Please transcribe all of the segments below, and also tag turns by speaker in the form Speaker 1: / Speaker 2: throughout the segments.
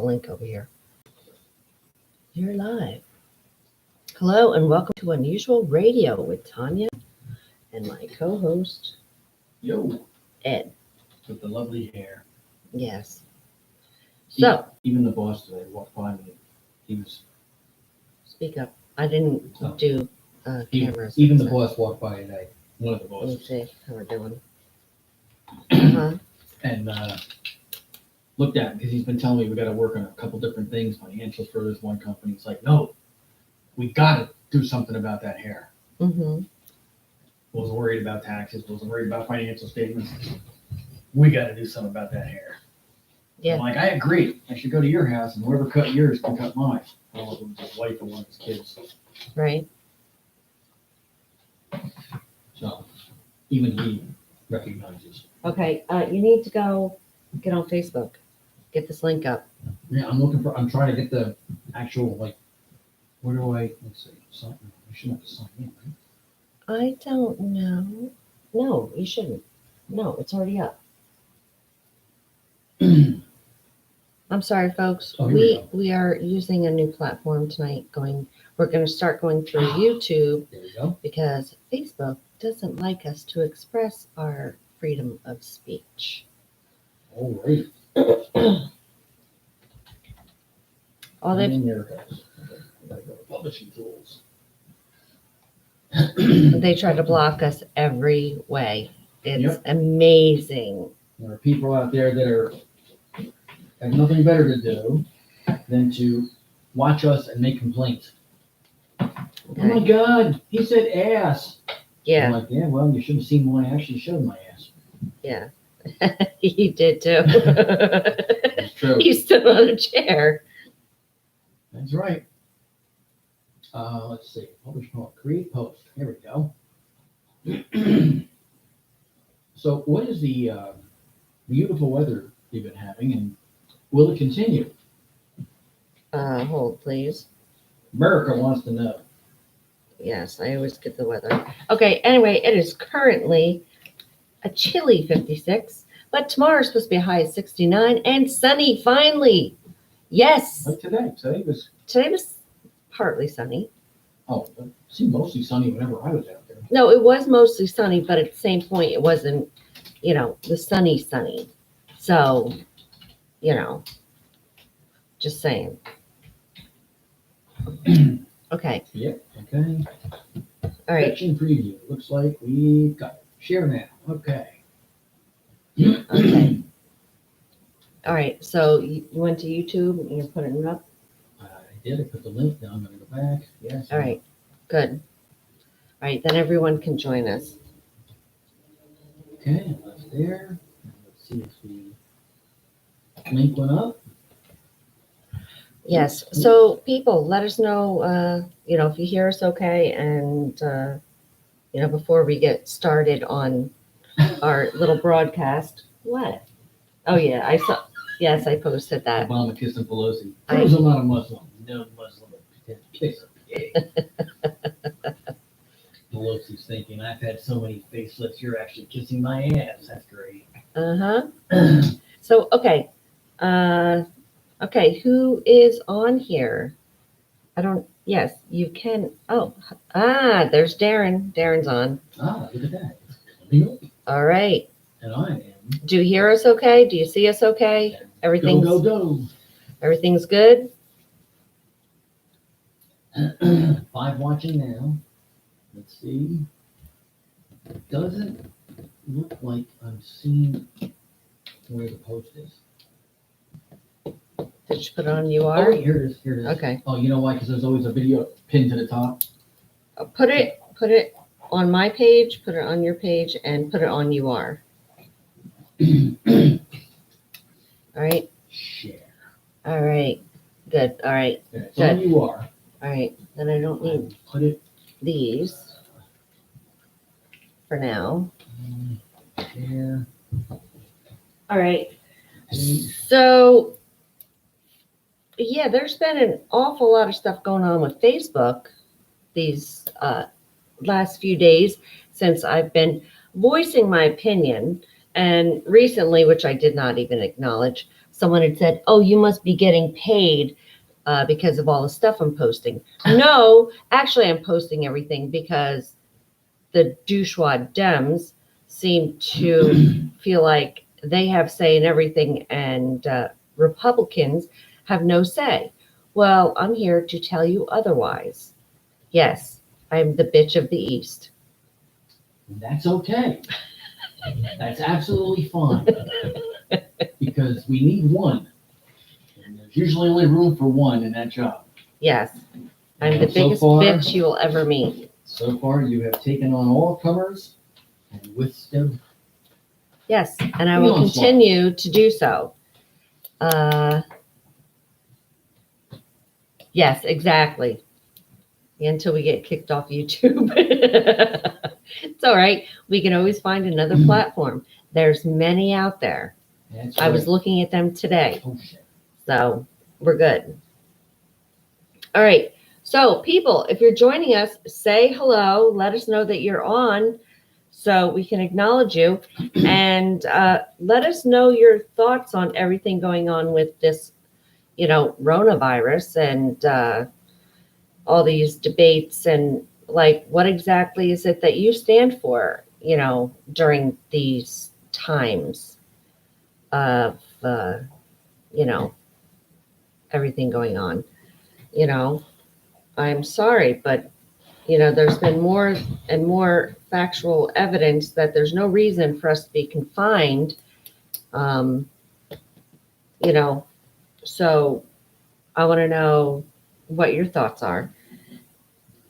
Speaker 1: link over here. You're live. Hello and welcome to Unusual Radio with Tanya and my co-host,
Speaker 2: Yo,
Speaker 1: Ed.
Speaker 2: with the lovely hair.
Speaker 1: Yes. So,
Speaker 2: Even the boss today walked by me. He was.
Speaker 1: speak up. I didn't
Speaker 2: Oh.
Speaker 1: do cameras.
Speaker 2: Even the
Speaker 1: so
Speaker 2: boss walked by today. One of the
Speaker 1: Let me
Speaker 2: bosses.
Speaker 1: see how we're doing. Uh-huh.
Speaker 2: And looked at him because he's been telling me we got to work on a couple different things, financials for this one company. It's like, no, we got to do something about that hair.
Speaker 1: Mm-hmm.
Speaker 2: Wasn't worried about taxes. Wasn't worried about financial statements. We got to do something about that hair.
Speaker 1: Yeah.
Speaker 2: I'm like, I agree. I should go to your house and whoever cut yours can cut mine. Well, it was his wife and one of his kids.
Speaker 1: Right.
Speaker 2: So even he recognizes.
Speaker 1: Okay. You need to go get on Facebook. Get this link up.
Speaker 2: Yeah, I'm trying to get the actual, like, where do let's see, sign, I shouldn't have to sign in, right?
Speaker 1: I don't know. No, you shouldn't. No, it's already up. I'm sorry, folks.
Speaker 2: Oh, here we go.
Speaker 1: We are using a new platform tonight. We're going to start going through YouTube
Speaker 2: There we go.
Speaker 1: because Facebook doesn't like us to express our freedom of speech.
Speaker 2: All right.
Speaker 1: All they
Speaker 2: And there it goes. Okay, I gotta go to publishing tools.
Speaker 1: they try to block us every way. It's
Speaker 2: Yep.
Speaker 1: amazing.
Speaker 2: There are people out there that have nothing better to do than to watch us and make complaints. Oh my God, he said ass. I'm
Speaker 1: Yeah,
Speaker 2: like, yeah, well, you should have seen when I actually showed my ass.
Speaker 1: yeah. He did too.
Speaker 2: It's true.
Speaker 1: He stood on a chair.
Speaker 2: That's right. Let's see. Publish post. Create post. Here we go. So, what is the beautiful weather you've been having, and will it continue?
Speaker 1: Hold, please.
Speaker 2: America wants to know.
Speaker 1: Yes, I always get the weather. Okay, anyway, it is currently a chilly 56, but tomorrow's supposed to be a high of 69 and sunny finally. Yes,
Speaker 2: Like today. Today was,
Speaker 1: today was partly sunny.
Speaker 2: it seemed mostly sunny whenever I was out there.
Speaker 1: No, it was mostly sunny, but at the same point, it wasn't, the sunny. So, just saying. Okay,
Speaker 2: Yep. Okay.
Speaker 1: all right.
Speaker 2: Section preview. Looks like we've got it. Share now. Okay.
Speaker 1: Okay. All right, so you went to YouTube and you're putting it up?
Speaker 2: I did. I put the link down. I'm going to go back. Yes.
Speaker 1: All right, good. All right, then everyone can join us.
Speaker 2: Okay, that's there. Let's see if the link went up.
Speaker 1: Yes, so people, let us know, if you hear us okay, and, before we get started on our little broadcast. What? Oh, yeah, I posted that.
Speaker 2: Obama kissing Pelosi.
Speaker 1: I-
Speaker 2: Who's not a Muslim? No Muslim would kiss a pig. Pelosi's thinking, I've had so many facelifts, you're actually kissing my ass. That's great.
Speaker 1: Uh-huh. So, okay. Okay, who is on here? Yes, you can. There's Darren. Darren's on.
Speaker 2: Look at that. Coming up.
Speaker 1: All right.
Speaker 2: And I am.
Speaker 1: Do you hear us okay? Do you see us okay? Everything's
Speaker 2: Go.
Speaker 1: Everything's good?
Speaker 2: 5 watching now. Let's see. It doesn't look like I'm seeing where the post is.
Speaker 1: Did you put it on
Speaker 2: Oh,
Speaker 1: UR?
Speaker 2: wait, here it is.
Speaker 1: Okay.
Speaker 2: Oh, you know why? Because there's always a video pinned to the top.
Speaker 1: Put it on my page, put it on your page, and put it on UR. All right.
Speaker 2: Share.
Speaker 1: All right. Good. All right.
Speaker 2: Yeah, it's
Speaker 1: Good.
Speaker 2: on you are.
Speaker 1: All right. Then I don't need
Speaker 2: Put it
Speaker 1: these for now.
Speaker 2: there.
Speaker 1: All right. So, yeah, there's been an awful lot of stuff going on with Facebook these last few days since I've been voicing my opinion. And recently, which I did not even acknowledge, someone had said, "Oh, you must be getting paid because of all the stuff I'm posting." No, actually, I'm posting everything because the douchewad Dems seem to feel like they have say in everything, and Republicans have no say. Well, I'm here to tell you otherwise. Yes, I'm the bitch of the East.
Speaker 2: That's okay. That's absolutely fine. Because we need one. And there's usually only room for one in that job.
Speaker 1: Yes, I'm the
Speaker 2: And so
Speaker 1: biggest
Speaker 2: far-
Speaker 1: bitch you will ever meet.
Speaker 2: So far, you have taken on all comers and withstood.
Speaker 1: Yes, and I will
Speaker 2: Onslaught.
Speaker 1: continue to do so. Yes, exactly. Until we get kicked off YouTube. It's all right. We can always find another platform. There's many out there.
Speaker 2: That's
Speaker 1: I was
Speaker 2: right.
Speaker 1: looking at them today.
Speaker 2: Oh, shit.
Speaker 1: So we're good. All right. So, people, if you're joining us, say hello. Let us know that you're on so we can acknowledge you. And let us know your thoughts on everything going on with this, coronavirus and all these debates. And like, what exactly is it that you stand for, during these times of, everything going on? I'm sorry, but there's been more and more factual evidence that there's no reason for us to be confined. So I want to know what your thoughts are.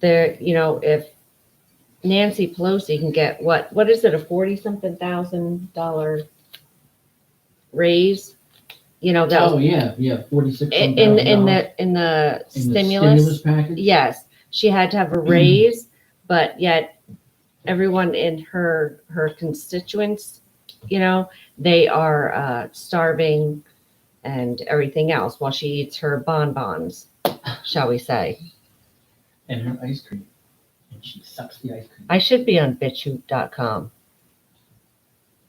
Speaker 1: There, if Nancy Pelosi can get what is it, a 40-something thousand dollar raise? That
Speaker 2: Oh,
Speaker 1: was
Speaker 2: yeah, 46.
Speaker 1: in the stimulus.
Speaker 2: Package.
Speaker 1: Yes, she had to have a raise, but yet everyone in her constituents, they are starving and everything else while she eats her bonbons, shall we say.
Speaker 2: And her ice cream. And she sucks the ice cream.
Speaker 1: I should be on bitchhoot.com.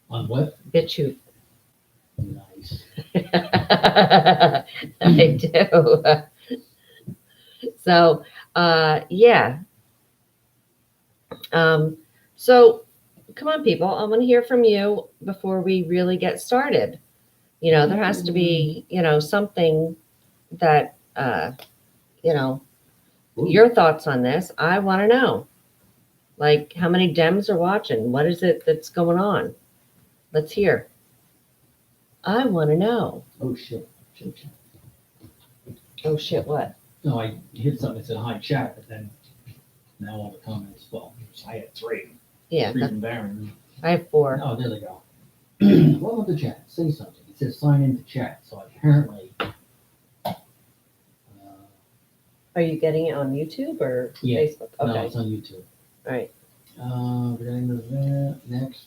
Speaker 2: On what?
Speaker 1: BitChute.
Speaker 2: Nice.
Speaker 1: I do. So, yeah. So come on, people. I want to hear from you before we really get started. There has to be, something that, your thoughts on this. I want to know. Like, how many Dems are watching? What is it that's going on? Let's hear. I want to know.
Speaker 2: Oh, shit.
Speaker 1: Oh, shit, what?
Speaker 2: No, I hit something that said hi chat, but then now all the comments, well, I had three.
Speaker 1: Yeah,
Speaker 2: Three from Baron.
Speaker 1: I have 4.
Speaker 2: Oh, there they go. Welcome to chat. Say something. It says sign into chat. So apparently.
Speaker 1: Are you getting it on YouTube or
Speaker 2: Yeah.
Speaker 1: Facebook?
Speaker 2: No,
Speaker 1: Okay.
Speaker 2: it's on YouTube.
Speaker 1: All right.
Speaker 2: We're getting to that next.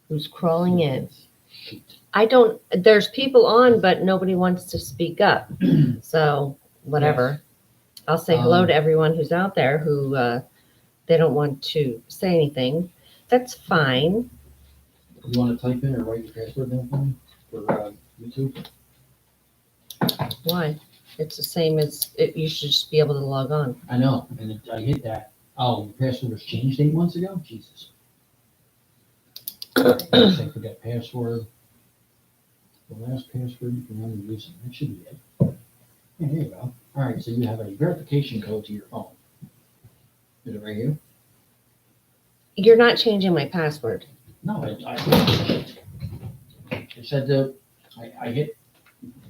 Speaker 1: Who's crawling in?
Speaker 2: Shoot.
Speaker 1: There's people on, but nobody wants to speak up. So whatever. I'll say hello to everyone who's out there who they don't want to say anything. That's fine.
Speaker 2: You want to type in or write your password down for me for YouTube?
Speaker 1: Why? It's the same as it. You should just be able to log on.
Speaker 2: I know, and I hit that. Oh, your password was changed 8 months ago? Jesus. I forget password. The last password you can only use it. That should be it. Yeah, there you go. All right, so you have a verification code to your phone. Is it right here?
Speaker 1: You're not changing my password.
Speaker 2: No, it said I hit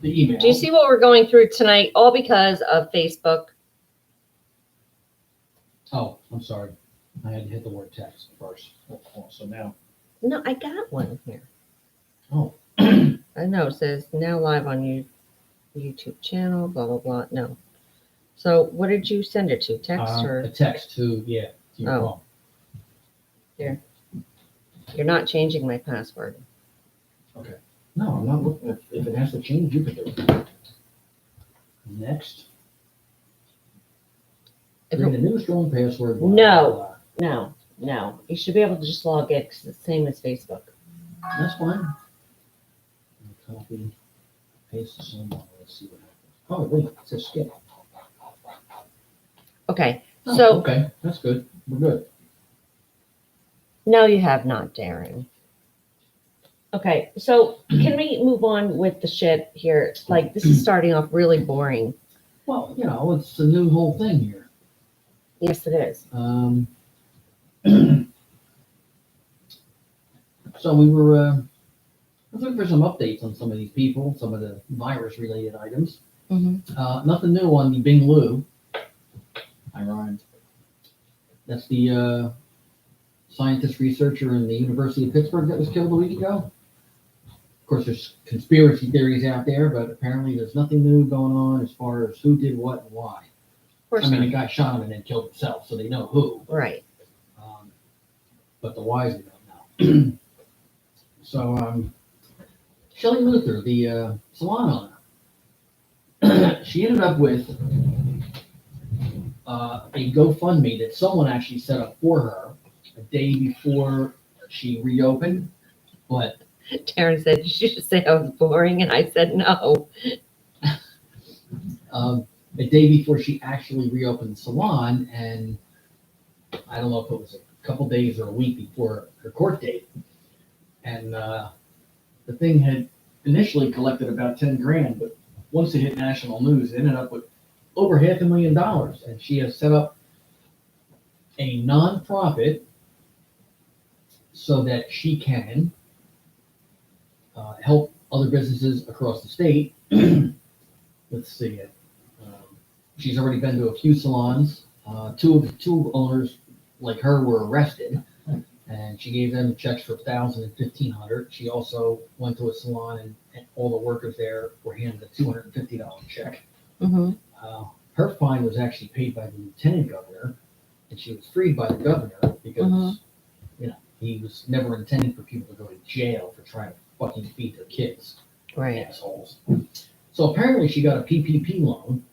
Speaker 2: the email.
Speaker 1: Do you see what we're going through tonight? All because of Facebook.
Speaker 2: Oh, I'm sorry. I had to hit the word text first. So now.
Speaker 1: No, I got one here.
Speaker 2: Oh.
Speaker 1: I know it says now live on your YouTube channel, blah, blah, blah. No. So what did you send it to? Text
Speaker 2: A
Speaker 1: or
Speaker 2: text to your
Speaker 1: Oh.
Speaker 2: phone.
Speaker 1: you're not changing my password?
Speaker 2: No, I'm not looking. If it has to change, you can do it. Next.
Speaker 1: If
Speaker 2: Create
Speaker 1: it-
Speaker 2: a new strong password.
Speaker 1: No. No. You should be able to just log in because it's the same as Facebook.
Speaker 2: That's fine. copy, paste this on, let's see what happens. Oh, wait, it says skip.
Speaker 1: Okay,
Speaker 2: Oh,
Speaker 1: so
Speaker 2: okay, that's good, we're good.
Speaker 1: no, you have not, Darren. Okay, so can we move on with the shit here? Like, this is starting off really boring.
Speaker 2: Well, you know, it's a new whole thing here.
Speaker 1: Yes, it is.
Speaker 2: So we were looking for some updates on some of these people, some of the virus-related items. Nothing new on the Bing Lu. I rhymed. That's the scientist researcher in the University of Pittsburgh that was killed a week ago. Of course, there's conspiracy theories out there, but apparently there's nothing new going on as far as who did what and why.
Speaker 1: Of course
Speaker 2: I mean,
Speaker 1: not.
Speaker 2: the guy shot him and then killed himself, so they know who.
Speaker 1: Right.
Speaker 2: But the whys we don't know. So, Shelley Luther, the salon owner, she ended up with a GoFundMe that someone actually set up for her a day before she reopened. But
Speaker 1: Darren said, you should say I was boring, and I said no.
Speaker 2: a day before she actually reopened the salon, and I don't know if it was a couple days or a week before her court date. And the thing had initially collected about 10 grand, but once it hit national news, it ended up with over $500,000. And she has set up a nonprofit so that she can help other businesses across the state. Let's see. She's already been to a few salons. Two owners like her were arrested, and she gave them checks for $1,000 and $1,500. She also went to a salon, and all the workers there were handed a $250 check.
Speaker 1: Mm-hmm.
Speaker 2: Her fine was actually paid by the lieutenant governor, and she was freed by the governor because you know he was never intending for people to go to jail for trying to fucking feed their kids.
Speaker 1: Right.
Speaker 2: Assholes. So apparently she got a PPP loan,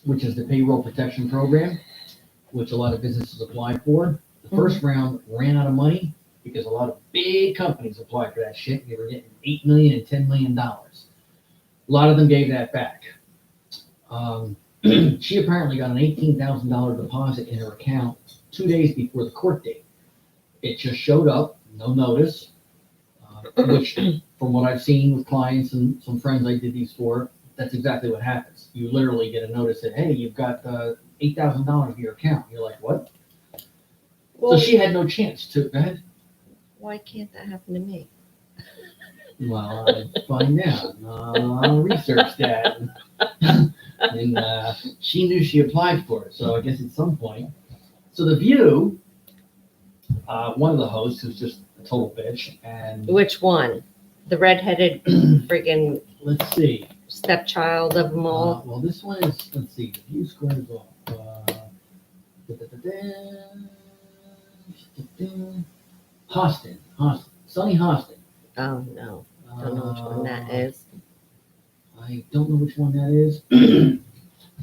Speaker 2: which is the payroll protection program, which a lot of businesses applied for. The first round ran out of money because a lot of big companies applied for that shit. They were getting $8 million and $10 million. A lot of them gave that back. She apparently got an $18,000 deposit in her account 2 days before the court date. It just showed up, no notice, which from what I've seen with clients and some friends I did these for, that's exactly what happens. You literally get a notice that, hey, you've got $8,000 in your account. You're like, what?
Speaker 1: Well,
Speaker 2: So she had no chance to, go ahead.
Speaker 1: why can't that happen to me?
Speaker 2: Well, I'll find out. I'll research that. And she knew she applied for it, so I guess at some point. So The View, one of the hosts who's just a total bitch, and
Speaker 1: Which one? The redheaded freaking
Speaker 2: let's see.
Speaker 1: stepchild of them all?
Speaker 2: Well, this one is, let's see, The View squares off. Hostin, Sonny Hostin.
Speaker 1: Oh, no. Don't know which one that is.
Speaker 2: I don't know which one that is.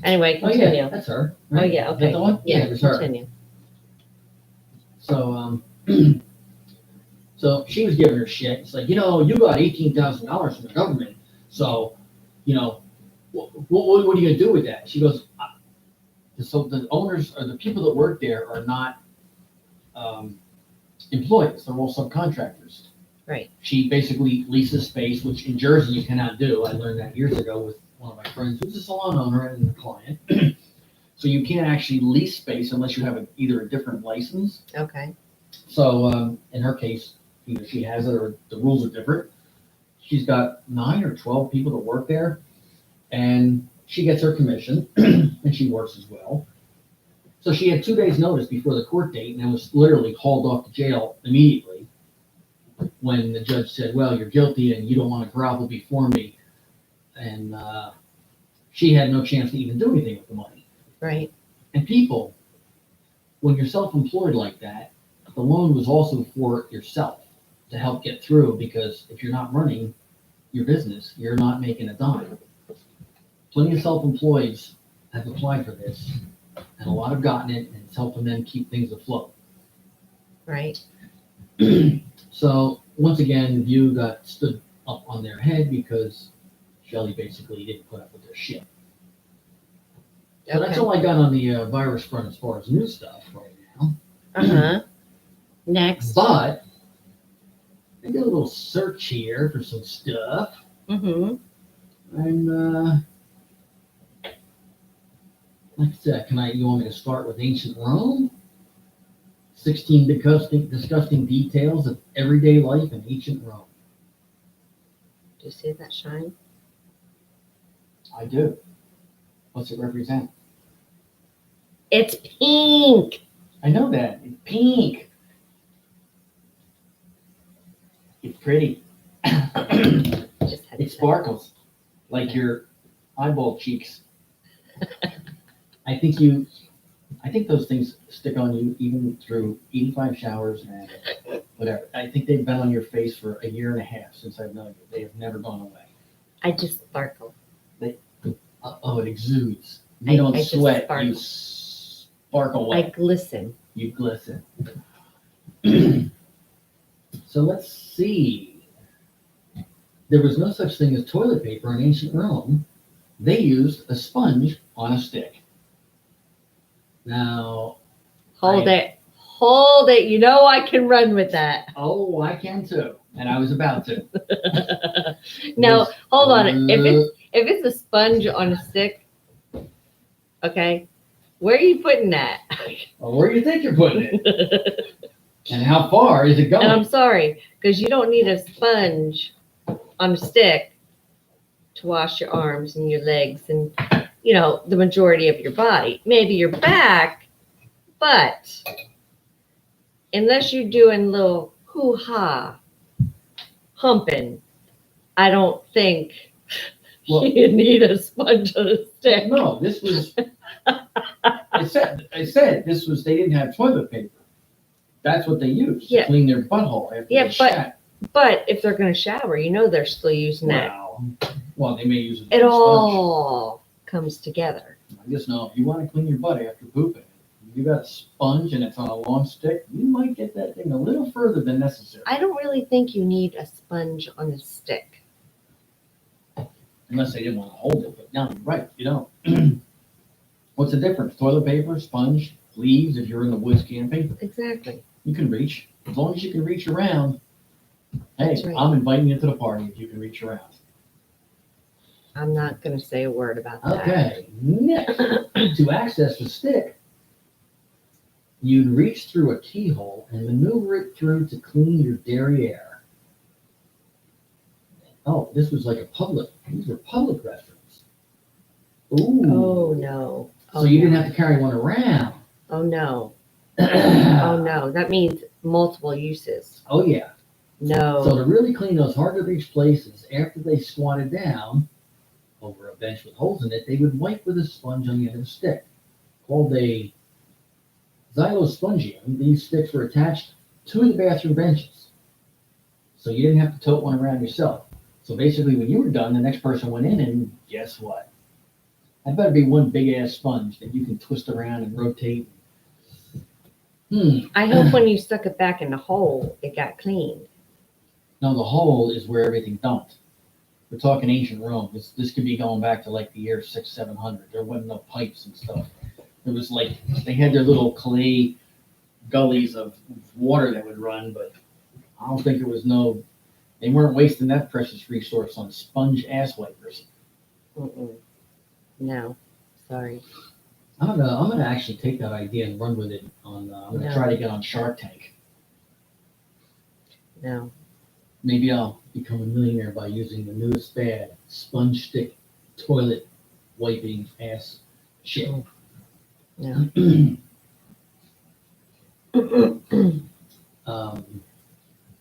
Speaker 1: Anyway,
Speaker 2: Oh
Speaker 1: continue.
Speaker 2: yeah, that's her.
Speaker 1: Oh,
Speaker 2: Right?
Speaker 1: yeah,
Speaker 2: Is
Speaker 1: okay.
Speaker 2: that the one?
Speaker 1: Yeah,
Speaker 2: it was her.
Speaker 1: continue.
Speaker 2: So, so she was giving her shit. It's like, you know, you got $18,000 from the government. So, you know, what are you gonna do with that? She goes, so the owners or the people that work there are not employees. They're all subcontractors.
Speaker 1: Right.
Speaker 2: She basically leases space, which in Jersey you cannot do. I learned that years ago with one of my friends who's a salon owner and a client. So you can't actually lease space unless you have either a different license.
Speaker 1: Okay.
Speaker 2: So in her case, either she has it or the rules are different. She's got 9 or 12 people that work there, and she gets her commission, and she works as well. So she had 2 days notice before the court date, and was literally hauled off to jail immediately when the judge said, well, you're guilty and you don't want to grovel before me. And she had no chance to even do anything with the money.
Speaker 1: Right.
Speaker 2: And people, when you're self-employed like that, the loan was also for yourself to help get through, because if you're not running your business, you're not making a dime. Plenty of self-employeds have applied for this, and a lot have gotten it, and it's helping them keep things afloat.
Speaker 1: Right.
Speaker 2: So once again, The View got stood up on their head because Shelley basically didn't put up with their shit. So that's
Speaker 1: Okay.
Speaker 2: all I got on the virus front as far as new stuff right now.
Speaker 1: Uh-huh. Next.
Speaker 2: But I did a little search here for some stuff.
Speaker 1: Mm-hmm.
Speaker 2: And like I said, you want me to start with ancient Rome? 16 disgusting details of everyday life in ancient Rome.
Speaker 1: Do you see that shine?
Speaker 2: I do. What's it represent?
Speaker 1: It's pink.
Speaker 2: I know that. It's pink. It's pretty.
Speaker 1: Just had to
Speaker 2: It
Speaker 1: say.
Speaker 2: sparkles like your eyeball cheeks. I think those things stick on you even through 85 showers and whatever. I think they've been on your face for a year and a half since I've known you. They have never gone away.
Speaker 1: I just sparkle.
Speaker 2: Oh, it exudes. You
Speaker 1: I
Speaker 2: don't
Speaker 1: just
Speaker 2: sweat.
Speaker 1: sparkle.
Speaker 2: You sparkle
Speaker 1: I
Speaker 2: wet.
Speaker 1: glisten.
Speaker 2: You glisten. So let's see. There was no such thing as toilet paper in ancient Rome. They used a sponge on a stick. Now,
Speaker 1: Hold it. Hold it. You know I can run with that.
Speaker 2: oh, I can too, and I was about to.
Speaker 1: No, hold on. If it's a sponge on a stick, okay, where are you putting that?
Speaker 2: Well, where do you think you're putting it? And how far is it
Speaker 1: And I'm
Speaker 2: going?
Speaker 1: sorry, because you don't need a sponge on a stick to wash your arms and your legs and, the majority of your body. Maybe your back, but unless you're doing little hoo-ha humping, I don't think
Speaker 2: Well-
Speaker 1: you need a sponge on a stick.
Speaker 2: No, this was. I said this was. They didn't have toilet paper. That's what they used to
Speaker 1: Yeah.
Speaker 2: clean their butthole after
Speaker 1: Yeah,
Speaker 2: they
Speaker 1: but-
Speaker 2: shat.
Speaker 1: But if they're going to shower, they're still using that.
Speaker 2: Well, they may use it.
Speaker 1: It
Speaker 2: as a sponge.
Speaker 1: all comes together.
Speaker 2: I just know if you want to clean your butt after pooping, you got a sponge and it's on a long stick, you might get that thing a little further than necessary.
Speaker 1: I don't really think you need a sponge on a stick.
Speaker 2: Unless they didn't want to hold it, but no, you're right, you don't. What's the difference? Toilet paper, sponge, leaves, if you're in the woods camping,
Speaker 1: Exactly.
Speaker 2: you can reach. As long as you can reach around. Hey,
Speaker 1: That's right.
Speaker 2: I'm inviting you to the party if you can reach around.
Speaker 1: I'm not going to say a word about that.
Speaker 2: Okay, next, to access the stick, you'd reach through a keyhole and maneuver it through to clean your derriere. Oh, this was like these were public restrooms. Ooh.
Speaker 1: Oh, no.
Speaker 2: So you didn't have to carry one around.
Speaker 1: Oh, no. Oh, no. That means multiple uses.
Speaker 2: Oh, yeah.
Speaker 1: No.
Speaker 2: So to really clean those hard to reach places, after they squatted down over a bench with holes in it, they would wipe with a sponge on the end of a stick. Called a xylospongium, these sticks were attached to the bathroom benches. So you didn't have to tote one around yourself. So basically when you were done, the next person went in and guess what? That better be one big ass sponge that you can twist around and rotate.
Speaker 1: I hope when you stuck it back in the hole, it got cleaned.
Speaker 2: No, the hole is where everything dumped. We're talking ancient Rome. This could be going back to like the year 600-700. There wasn't no pipes and stuff. It was like they had their little clay gullies of water that would run, but I don't think they weren't wasting that precious resource on sponge ass wipers.
Speaker 1: Mm-mm. No. Sorry.
Speaker 2: I'm gonna actually take that idea and run with it I'm gonna
Speaker 1: No.
Speaker 2: try to get on Shark Tank.
Speaker 1: No.
Speaker 2: Maybe I'll become a millionaire by using the newest fad, sponge stick toilet wiping ass shit.
Speaker 1: No.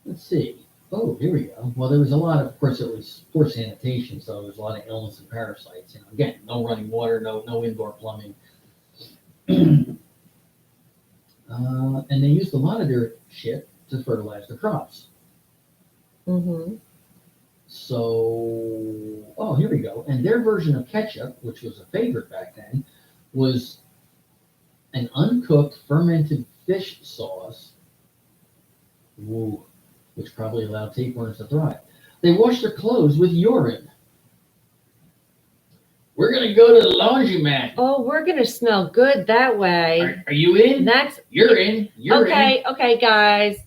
Speaker 2: Let's see. Oh, here we go. Well, there was a lot of course, it was poor sanitation, so there was a lot of illness and parasites. Again, no running water, no indoor plumbing. And they used a lot of their shit to fertilize the crops.
Speaker 1: Mm-hmm.
Speaker 2: So, here we go. And their version of ketchup, which was a favorite back then, was an uncooked fermented fish sauce, which probably allowed tapeworms to thrive. They wash their clothes with urine. We're gonna go to the laundromat.
Speaker 1: Oh, we're gonna smell good that way.
Speaker 2: Are you in?
Speaker 1: That's
Speaker 2: You're in. You're in.
Speaker 1: okay, guys.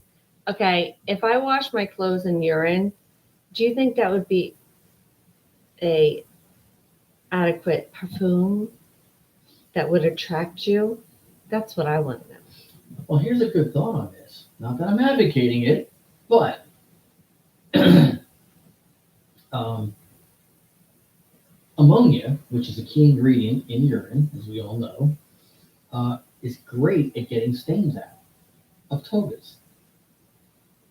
Speaker 1: Okay, if I wash my clothes in urine, do you think that would be a adequate perfume that would attract you? That's what I want to know.
Speaker 2: Well, here's a good thought on this. Not that I'm advocating it, but ammonia, which is a key ingredient in urine, as we all know, is great at getting stains out of togas.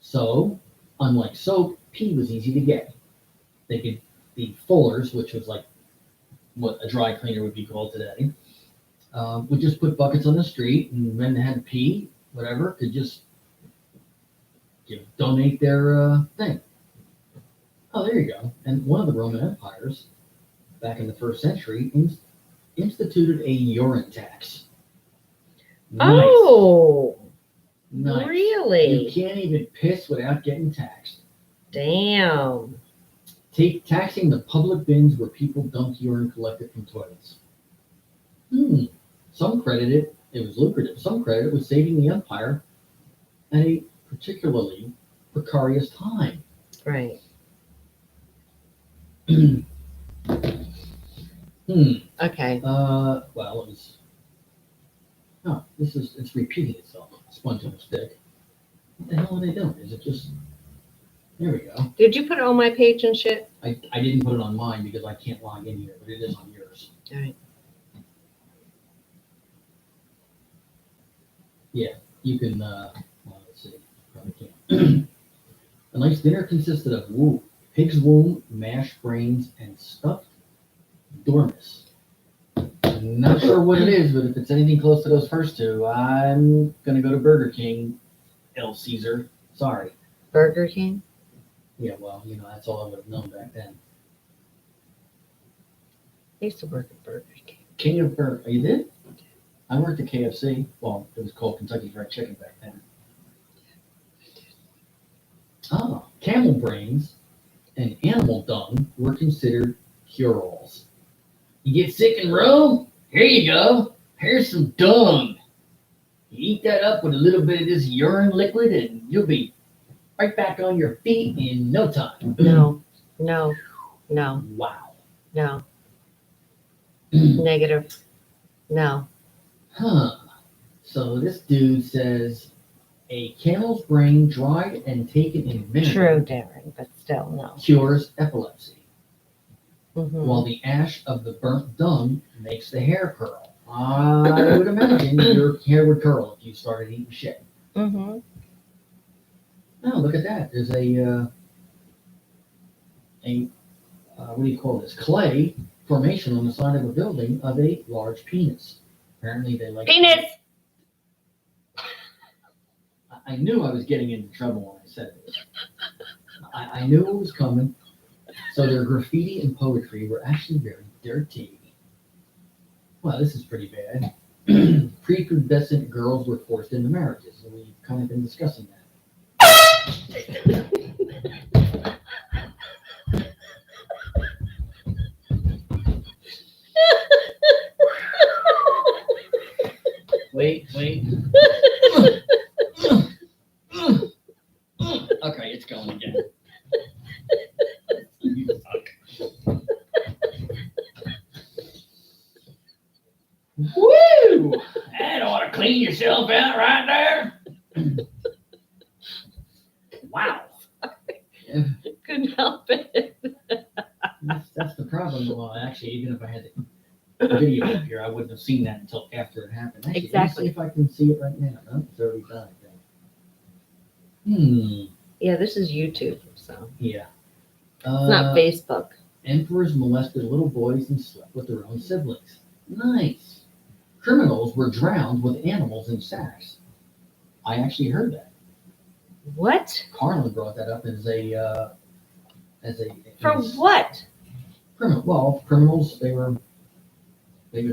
Speaker 2: So, unlike soap, pee was easy to get. They could be fullers, which was like what a dry cleaner would be called today, would just put buckets on the street, and men that had to pee, whatever, could just donate their thing. Oh, there you go. And one of the Roman empires, back in the 1st century, instituted a urine tax. Nice.
Speaker 1: Oh,
Speaker 2: Nice.
Speaker 1: really?
Speaker 2: You can't even piss without getting taxed.
Speaker 1: Damn.
Speaker 2: Taxing the public bins where people dumped urine collected from toilets. Some credited it was lucrative. Some credited it with saving the empire at a particularly precarious time.
Speaker 1: Right. Okay.
Speaker 2: Well, it was. Oh, it's repeating itself. Sponge on a stick. What the hell are they doing? Is it just? There we go.
Speaker 1: Did you put it on my page and shit?
Speaker 2: I didn't put it on mine because I can't log in here, but it is on yours.
Speaker 1: All right.
Speaker 2: Yeah, you can. Well, let's see. Probably can't. A nice dinner consisted of pig's womb, mashed brains, and stuffed dormice. I'm not sure what it is, but if it's anything close to those first two, I'm gonna go to Burger King. El Caesar. Sorry.
Speaker 1: Burger King?
Speaker 2: Yeah, well, that's all I would have known back then.
Speaker 1: I used to work at Burger King.
Speaker 2: King of Burger. Oh, you did? I worked at KFC. Well, it was called Kentucky Fried Chicken back then. Camel brains and animal dung were considered cure-alls. You get sick in Rome? Here you go. Here's some dung. You eat that up with a little bit of this urine liquid and you'll be right back on your feet in no time.
Speaker 1: No.
Speaker 2: Wow.
Speaker 1: No. Negative. No.
Speaker 2: So this dude says a camel's brain dried and taken in vinegar
Speaker 1: True, Darren, but still, no.
Speaker 2: cures epilepsy,
Speaker 1: Mhm.
Speaker 2: while the ash of the burnt dung makes the hair curl. I would imagine your hair would curl if you started eating shit.
Speaker 1: Mhm.
Speaker 2: Oh, look at that. There's a what do you call this? Clay formation on the side of a building of a large penis. Apparently they like
Speaker 1: Penis!
Speaker 2: I knew I was getting into trouble when I said this. I knew it was coming. So their graffiti and poetry were actually very dirty. Well, this is pretty bad. Prepubescent girls were forced into marriages, and we've kind of been discussing that. Wait. Okay, it's going again. You suck. Woo! That ought to clean yourself out right there. Wow.
Speaker 1: Couldn't help it.
Speaker 2: That's the problem. Well, actually, even if I had the video up here, I wouldn't have seen that until after it happened. Actually,
Speaker 1: Exactly.
Speaker 2: Let me see if I can see it right now. No, it's already done, I think.
Speaker 1: Yeah, this is YouTube, so
Speaker 2: Yeah.
Speaker 1: it's not Facebook.
Speaker 2: Emperors molested little boys and slept with their own siblings. Nice. Criminals were drowned with animals in sacks. I actually heard that.
Speaker 1: What?
Speaker 2: Carlin brought that up as a
Speaker 1: For what?
Speaker 2: criminal. Well, criminals they would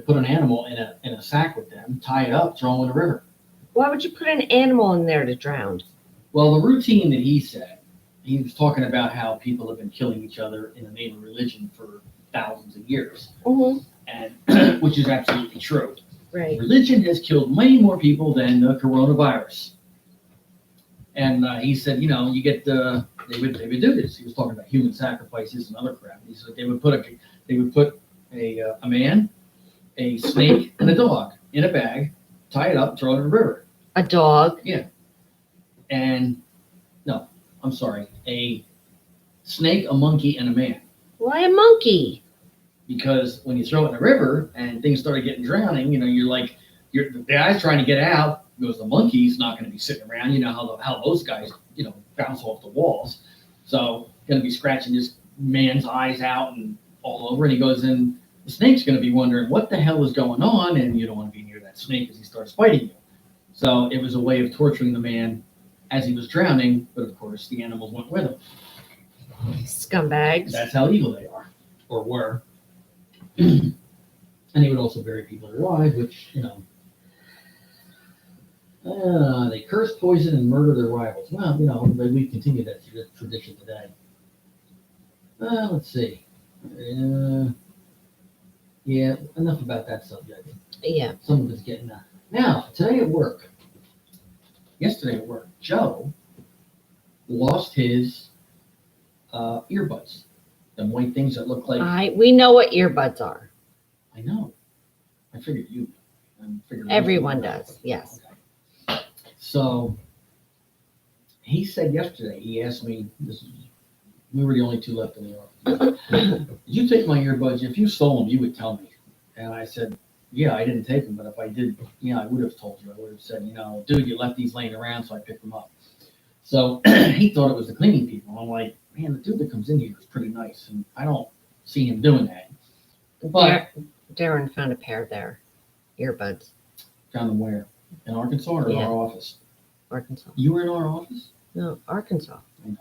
Speaker 2: put an animal in a sack with them, tie it up, throw them in the river.
Speaker 1: Why would you put an animal in there to drown?
Speaker 2: Well, the routine that he said he was talking about how people have been killing each other in the name of religion for thousands of years,
Speaker 1: Mm-hmm.
Speaker 2: and which is absolutely true.
Speaker 1: Right.
Speaker 2: Religion has killed many more people than the coronavirus. And he said, you know, you get they would do this. He was talking about human sacrifices and other crap. He said they would put a man, a snake, and a dog in a bag, tie it up, throw it in the river.
Speaker 1: A dog.
Speaker 2: And no, I'm sorry, a snake, a monkey, and a man.
Speaker 1: Why a monkey?
Speaker 2: Because when you throw it in the river and things started getting drowning, you know, the guy's trying to get out because the monkey's not going to be sitting around. You know how those guys, you know, bounce off the walls. So going to be scratching this man's eyes out and all over, and he goes in. The snake's going to be wondering what the hell is going on, and you don't want to be near that snake as he starts fighting you. So it was a way of torturing the man as he was drowning, but of course the animals went with him.
Speaker 1: Scumbags.
Speaker 2: That's how evil they are, or were. And they would also bury people alive, which, you know, they curse, poison, and murder their rivals. Well, you know, we continue that tradition today. Let's see. Yeah, enough about that subject.
Speaker 1: Yeah.
Speaker 2: Some of it's getting out. Now, yesterday at work, Joe lost his earbuds. Them white things that look like...
Speaker 1: We know what earbuds are.
Speaker 2: I know. I figured you...
Speaker 1: Everyone does, yes.
Speaker 2: Okay. So, he said yesterday, he asked me, we were the only two left in the office. Did you take my earbuds? If you stole them, you would tell me. And I said, yeah, I didn't take them, but if I did, yeah, I would have told you. I would have said, you know, dude, you left these laying around, so I picked them up. So he thought it was the cleaning people. I'm like, man, the dude that comes in here is pretty nice, and I don't see him doing that. But
Speaker 1: Darren found a pair of their earbuds.
Speaker 2: Found them where? In Arkansas or in
Speaker 1: Yeah.
Speaker 2: our office?
Speaker 1: Arkansas.
Speaker 2: You were in our office?
Speaker 1: No, Arkansas.
Speaker 2: I know.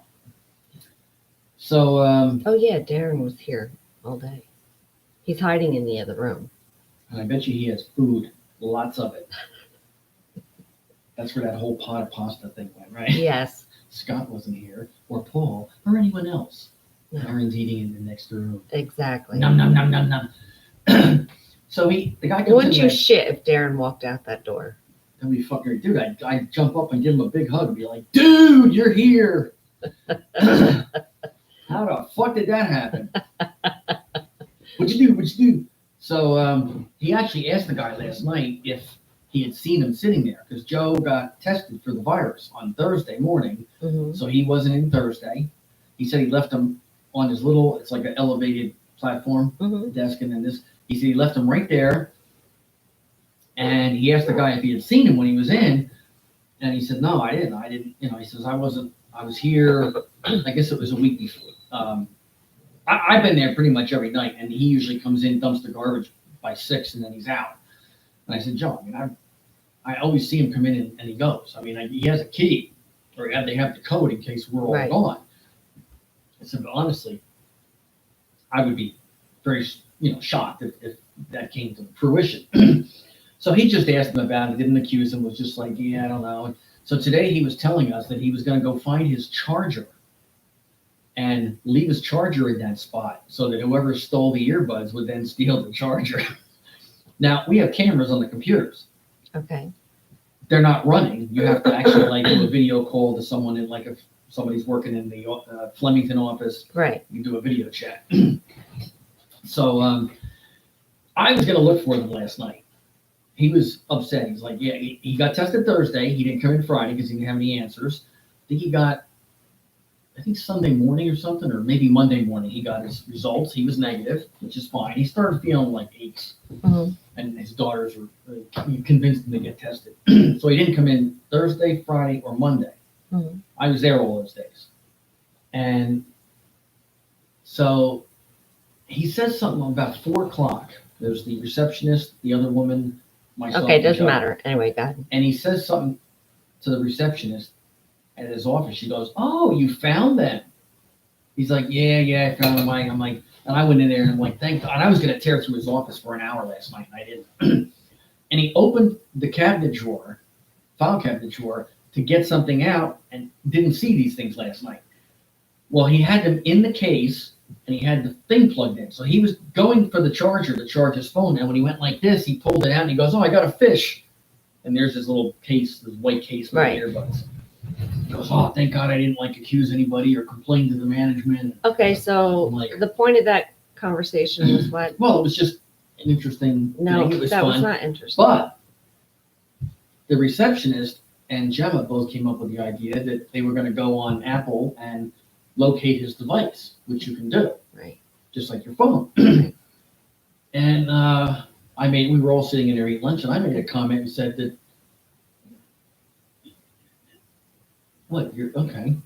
Speaker 2: So,
Speaker 1: Oh yeah, Darren was here all day. He's hiding in the other room.
Speaker 2: and I bet you he has food, lots of it. That's where that whole pot of pasta thing went, right?
Speaker 1: Yes.
Speaker 2: Scott wasn't here, or Paul, or anyone else.
Speaker 1: No.
Speaker 2: Aaron's eating in the next room.
Speaker 1: Exactly.
Speaker 2: Num, num, num, num, num. So the guy comes
Speaker 1: Wouldn't
Speaker 2: in
Speaker 1: you
Speaker 2: there,
Speaker 1: shit if Darren walked out that door?
Speaker 2: and we fucking, dude, I'd jump up and give him a big hug and be like, dude, you're here. How the fuck did that happen? What'd you do? So he actually asked the guy last night if he had seen him sitting there, because Joe got tested for the virus on Thursday morning,
Speaker 1: Mm-hmm.
Speaker 2: so he wasn't in Thursday. He said he left him on his little, it's like an elevated platform,
Speaker 1: Mm-hmm.
Speaker 2: desk, and then this, he said he left him right there, and he asked the guy if he had seen him when he was in, and he said, no, I didn't, you know, he says, I was here, I guess it was a week before. I've been there pretty much every night, and he usually comes in, dumps the garbage by 6, and then he's out. And I said, Joe, I mean, I always see him come in and he goes. I mean, he has a key, or they have the code in case we're all
Speaker 1: Right.
Speaker 2: gone. I said, but honestly, I would be very, shocked if that came to fruition. So he just asked him about it, didn't accuse him, was just like, yeah, I don't know. So today he was telling us that he was going to go find his charger and leave his charger in that spot so that whoever stole the earbuds would then steal the charger. Now, we have cameras on the computers.
Speaker 1: Okay.
Speaker 2: They're not running. You have to actually do a video call to someone in, if somebody's working in the Flemington office,
Speaker 1: Right.
Speaker 2: you do a video chat. So I was going to look for them last night. He was upset. He's like, yeah, he got tested Thursday. He didn't come in Friday because he didn't have any answers. I think Sunday morning or something, or maybe Monday morning, he got his results. He was negative, which is fine. He started feeling like aches,
Speaker 1: Mm-hmm.
Speaker 2: and his daughters were convinced him to get tested. So he didn't come in Thursday, Friday, or Monday.
Speaker 1: Mm-hmm.
Speaker 2: I was there all those days. And so he says something about 4 o'clock. There's the receptionist, the other woman, myself.
Speaker 1: Okay,
Speaker 2: and
Speaker 1: doesn't
Speaker 2: Joe.
Speaker 1: matter. Anyway, go ahead.
Speaker 2: And he says something to the receptionist at his office. She goes, oh, you found them. He's like, yeah, I found them. I'm like, and I went in there and I'm like, thank God. I was going to tear through his office for an hour last night, and I didn't. And he opened the file cabinet drawer, to get something out, and didn't see these things last night. Well, he had them in the case, and he had the thing plugged in. So he was going for the charger to charge his phone. And when he went like this, he pulled it out and he goes, "Oh, I got a fish." And there's his little case, this white case with
Speaker 1: Right.
Speaker 2: the earbuds. He goes, "Oh, thank God I didn't like accuse anybody or complain to the management."
Speaker 1: Okay, so
Speaker 2: Like-
Speaker 1: the point of that conversation was what?
Speaker 2: Well, it was just an interesting
Speaker 1: No,
Speaker 2: thing. It was
Speaker 1: that
Speaker 2: fun.
Speaker 1: was not interesting.
Speaker 2: But the receptionist and Gemma both came up with the idea that they were going to go on Apple and locate his device, which you can do,
Speaker 1: Right.
Speaker 2: just like your phone. And we were all sitting in there eating lunch, and I made a comment and said that, "What? You're okay?"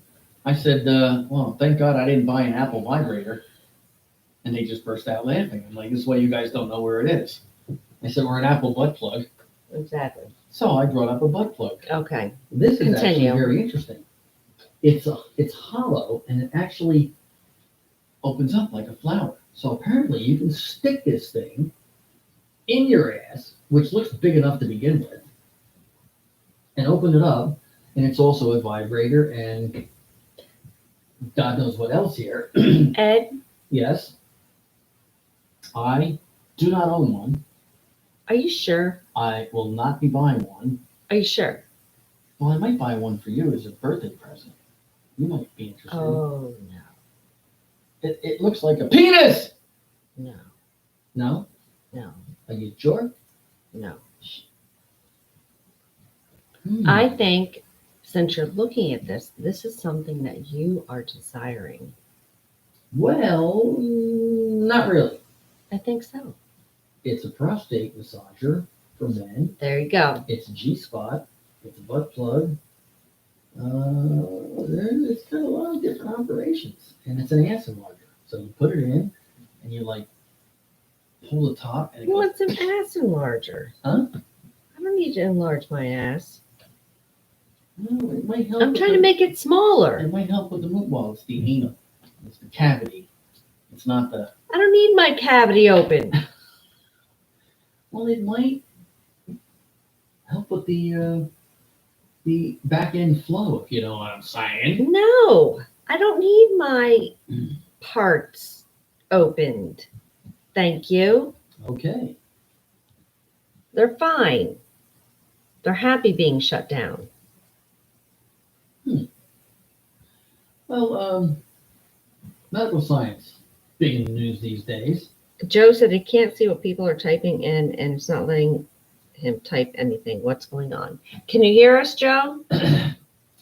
Speaker 2: I said, "Well, thank God I didn't buy an Apple vibrator." And they just burst out laughing. I'm like, "This is why you guys don't know where it is." I said, "We're an Apple butt plug."
Speaker 1: Exactly.
Speaker 2: So I brought up a butt plug.
Speaker 1: Okay.
Speaker 2: This is
Speaker 1: Continue.
Speaker 2: actually very interesting. It's hollow and it actually opens up like a flower. So apparently you can stick this thing in your ass, which looks big enough to begin with, and open it up, and it's also a vibrator and God knows what else here.
Speaker 1: Ed,
Speaker 2: Yes, I do not own one.
Speaker 1: are you sure?
Speaker 2: I will not be buying one.
Speaker 1: Are you sure?
Speaker 2: Well, I might buy one for you as a birthday present. You might be interested.
Speaker 1: Oh, no.
Speaker 2: It looks like a penis.
Speaker 1: No.
Speaker 2: No?
Speaker 1: No.
Speaker 2: Are you sure?
Speaker 1: No.
Speaker 2: I
Speaker 1: I think since you're looking at this, this is something that you are desiring.
Speaker 2: Well, not really.
Speaker 1: I think so.
Speaker 2: It's a prostate massager for men.
Speaker 1: There you go.
Speaker 2: It's a G-spot. It's a butt plug. It's got a lot of different operations, and it's an ass enlarger. So you put it in, and you like pull the top, and it
Speaker 1: Who
Speaker 2: goes.
Speaker 1: wants an ass enlarger?
Speaker 2: Huh?
Speaker 1: I don't need to enlarge my ass.
Speaker 2: No, it might help.
Speaker 1: I'm
Speaker 2: with
Speaker 1: trying to
Speaker 2: the-
Speaker 1: make it smaller.
Speaker 2: It might help with the move. Well, it's the anal. It's the cavity. It's not the.
Speaker 1: I don't need my cavity open.
Speaker 2: Well, it might help with the back end flow, if you know what I'm saying.
Speaker 1: No, I don't need my parts opened. Thank you.
Speaker 2: Okay.
Speaker 1: They're fine. They're happy being shut down.
Speaker 2: Well, medical science, big in the news these days.
Speaker 1: Joe said he can't see what people are typing in and it's not letting him type anything. What's going on? Can you hear us, Joe?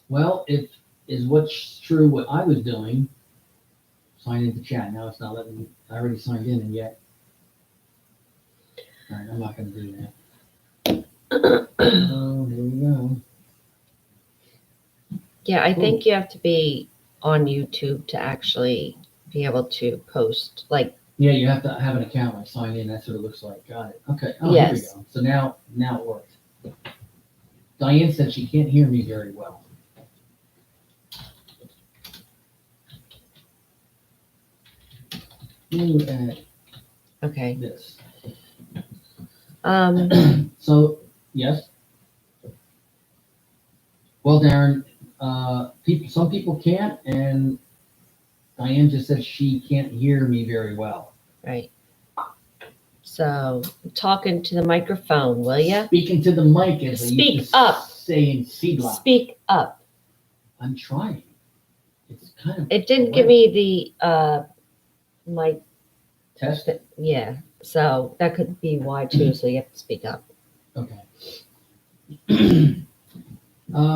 Speaker 2: Well, if is what's true what I was doing, sign into chat. Now it's not letting me. I already signed in and yet. All right, I'm not going to do that. Oh, here we go.
Speaker 1: Yeah, I think you have to be on YouTube to actually be able to post. Like,
Speaker 2: Yeah, you have to have an account, like sign in. That's what it looks like. Got it. Okay. Oh,
Speaker 1: Yes.
Speaker 2: Here we go. So now it worked. Diane said she can't hear me very well. Look at
Speaker 1: okay.
Speaker 2: this. So yes. Well, Darren, some people can't, and Diane just said she can't hear me very well.
Speaker 1: Right. So, talking to the microphone, will you?
Speaker 2: Speaking to the mic, as they
Speaker 1: Speak
Speaker 2: used to
Speaker 1: up.
Speaker 2: say in C block.
Speaker 1: Speak up.
Speaker 2: I'm trying. It's kind of
Speaker 1: It didn't give me the mic.
Speaker 2: test.
Speaker 1: Yeah. So that could be why too. So you have to speak up.
Speaker 2: Okay.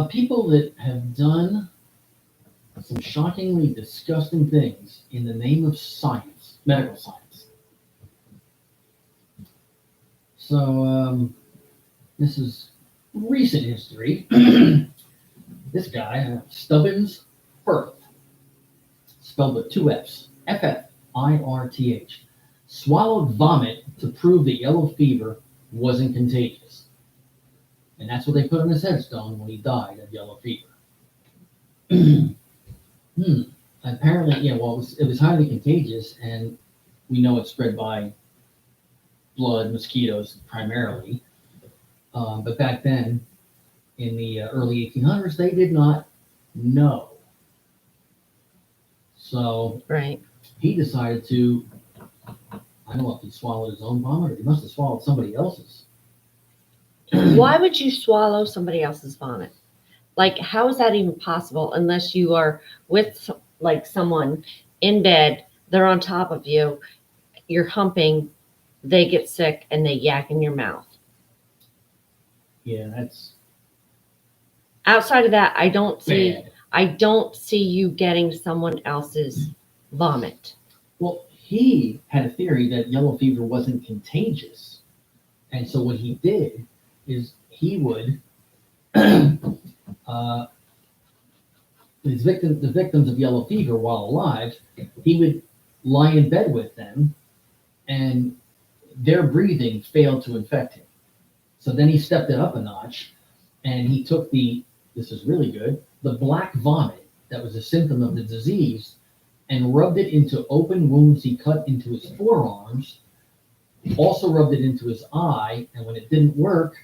Speaker 2: People that have done some shockingly disgusting things in the name of science, medical science. So this is recent history. This guy, Stubbins Firth, spelled with two F's, F-F-I-R-T-H, swallowed vomit to prove that yellow fever wasn't contagious. And that's what they put on his headstone when he died of yellow fever. Apparently, yeah, well, it was highly contagious, and we know it's spread by blood, mosquitoes primarily. But back then, in the early 1800s, they did not know. So
Speaker 1: Right.
Speaker 2: he decided to, I don't know if he swallowed his own vomit or he must have swallowed somebody else's.
Speaker 1: Why would you swallow somebody else's vomit? Like, how is that even possible unless you are with like someone in bed, they're on top of you, you're humping, they get sick and they yak in your mouth.
Speaker 2: Yeah, that's
Speaker 1: Outside of that, I don't see
Speaker 2: bad.
Speaker 1: you getting someone else's vomit.
Speaker 2: Well, he had a theory that yellow fever wasn't contagious. And so what he did is he would, uh, the victims of yellow fever while alive, he would lie in bed with them and their breathing failed to infect him. So then he stepped it up a notch and he took this is really good, the black vomit that was a symptom of the disease and rubbed it into open wounds he cut into his forearms, also rubbed it into his eye, and when it didn't work,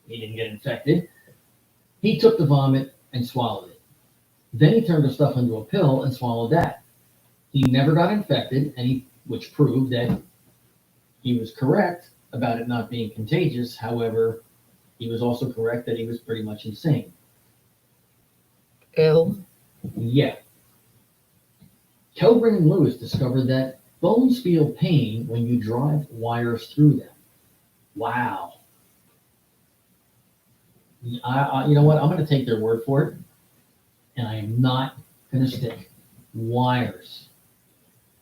Speaker 2: he didn't get infected, he took the vomit and swallowed it. Then he turned the stuff into a pill and swallowed that. He never got infected, which proved that he was correct about it not being contagious. However, he was also correct that he was pretty much insane.
Speaker 1: Ew.
Speaker 2: Yeah. Kelbrin and Lewis discovered that bones feel pain when you drive wires through them. Wow. You know what? I'm going to take their word for it, and I am not going to stick wires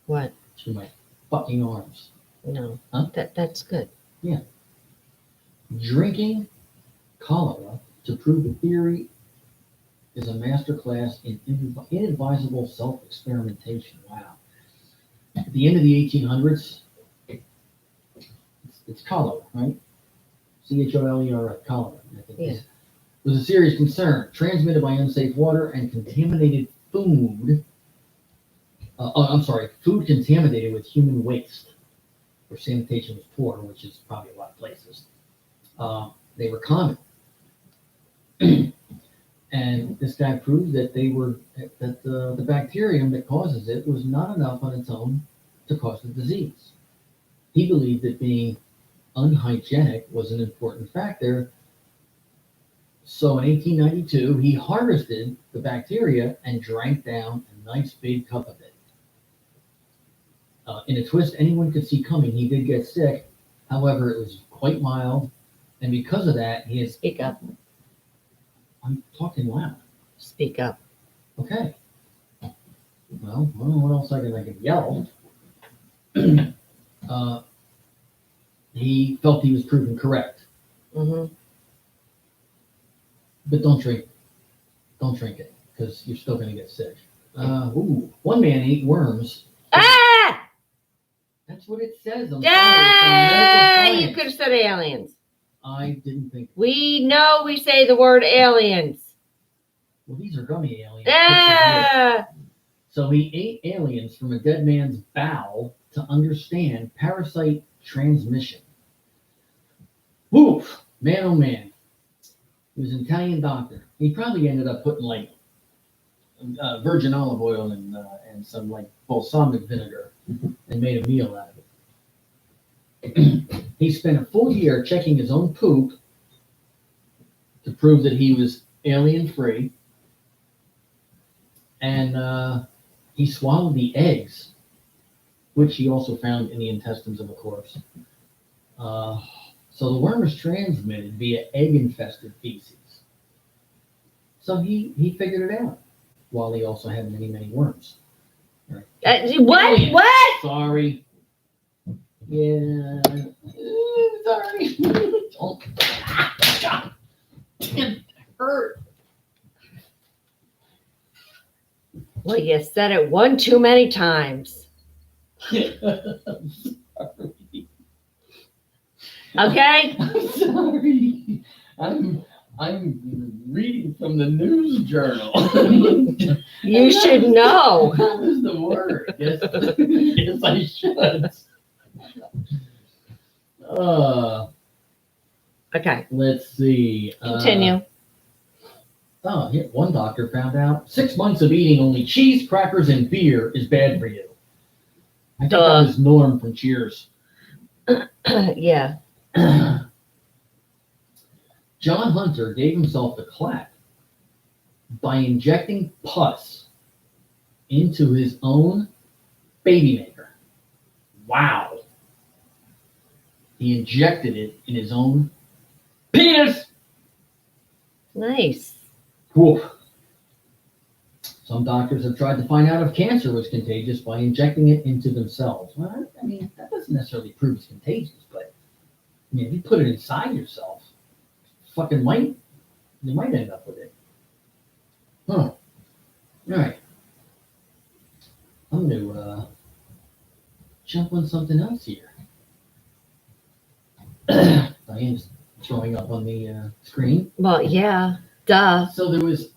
Speaker 1: What?
Speaker 2: through my fucking arms.
Speaker 1: No.
Speaker 2: Huh?
Speaker 1: That's good.
Speaker 2: Drinking cholera to prove the theory is a masterclass in inadvisable self-experimentation. Wow. At the end of the 1800s, it's cholera, right? CHOLERA, cholera. I think
Speaker 1: Yeah.
Speaker 2: It was a serious concern, transmitted by unsafe water and contaminated food. Food contaminated with human waste, where sanitation was poor, which is probably a lot of places. They were common. And this guy proved that the bacterium that causes it was not enough on its own to cause the disease. He believed that being unhygienic was an important factor. So in 1892, he harvested the bacteria and drank down a nice big cup of it. In a twist anyone could see coming, he did get sick. However, it was quite mild. And because of that,
Speaker 1: Speak up.
Speaker 2: I'm talking loud.
Speaker 1: Speak up.
Speaker 2: Okay. Well, I don't know what else I can yell. He felt he was proven correct.
Speaker 1: Mm-hmm.
Speaker 2: But don't drink it, because you're still going to get sick. One man ate worms.
Speaker 1: Ah!
Speaker 2: That's what it says. I'm sorry,
Speaker 1: Ah!
Speaker 2: it's on
Speaker 1: You
Speaker 2: medical
Speaker 1: could have
Speaker 2: science.
Speaker 1: said aliens.
Speaker 2: I didn't think.
Speaker 1: We know we say the word aliens.
Speaker 2: Well, these are gummy aliens.
Speaker 1: Ah!
Speaker 2: So he ate aliens from a dead man's bowel to understand parasite transmission. Woof! Man, oh man. He was an Italian doctor. He probably ended up putting like virgin olive oil and some like balsamic vinegar and made a meal out of it. He spent a full year checking his own poop to prove that he was alien free. And he swallowed the eggs, which he also found in the intestines of a corpse. So the worm was transmitted via egg-infested feces. So he figured it out, while he also had many, many worms.
Speaker 1: What?
Speaker 2: Aliens.
Speaker 1: What?
Speaker 2: Sorry. Yeah. Sorry. Oh, God. It hurt.
Speaker 1: Well, you said it one too many times.
Speaker 2: I'm sorry.
Speaker 1: Okay?
Speaker 2: I'm sorry. I'm reading from the news journal.
Speaker 1: You should know.
Speaker 2: That was the word. Yes, yes, I should.
Speaker 1: Okay.
Speaker 2: Let's see.
Speaker 1: Continue.
Speaker 2: Oh, yeah, one doctor found out 6 months of eating only cheese, crackers, and beer is bad for you. I think
Speaker 1: Duh.
Speaker 2: that was Norm from Cheers.
Speaker 1: Yeah.
Speaker 2: John Hunter gave himself the clap by injecting pus into his own baby maker. Wow. He injected it in his own penis.
Speaker 1: Nice.
Speaker 2: Woof. Some doctors have tried to find out if cancer was contagious by injecting it into themselves. Well, I mean, that doesn't necessarily prove it's contagious, but I mean, if you put it inside yourself, you might end up with it. Huh. All right. I'm going to jump on something else here. Diane's showing up on the screen.
Speaker 1: Well, yeah. Duh.
Speaker 2: So there was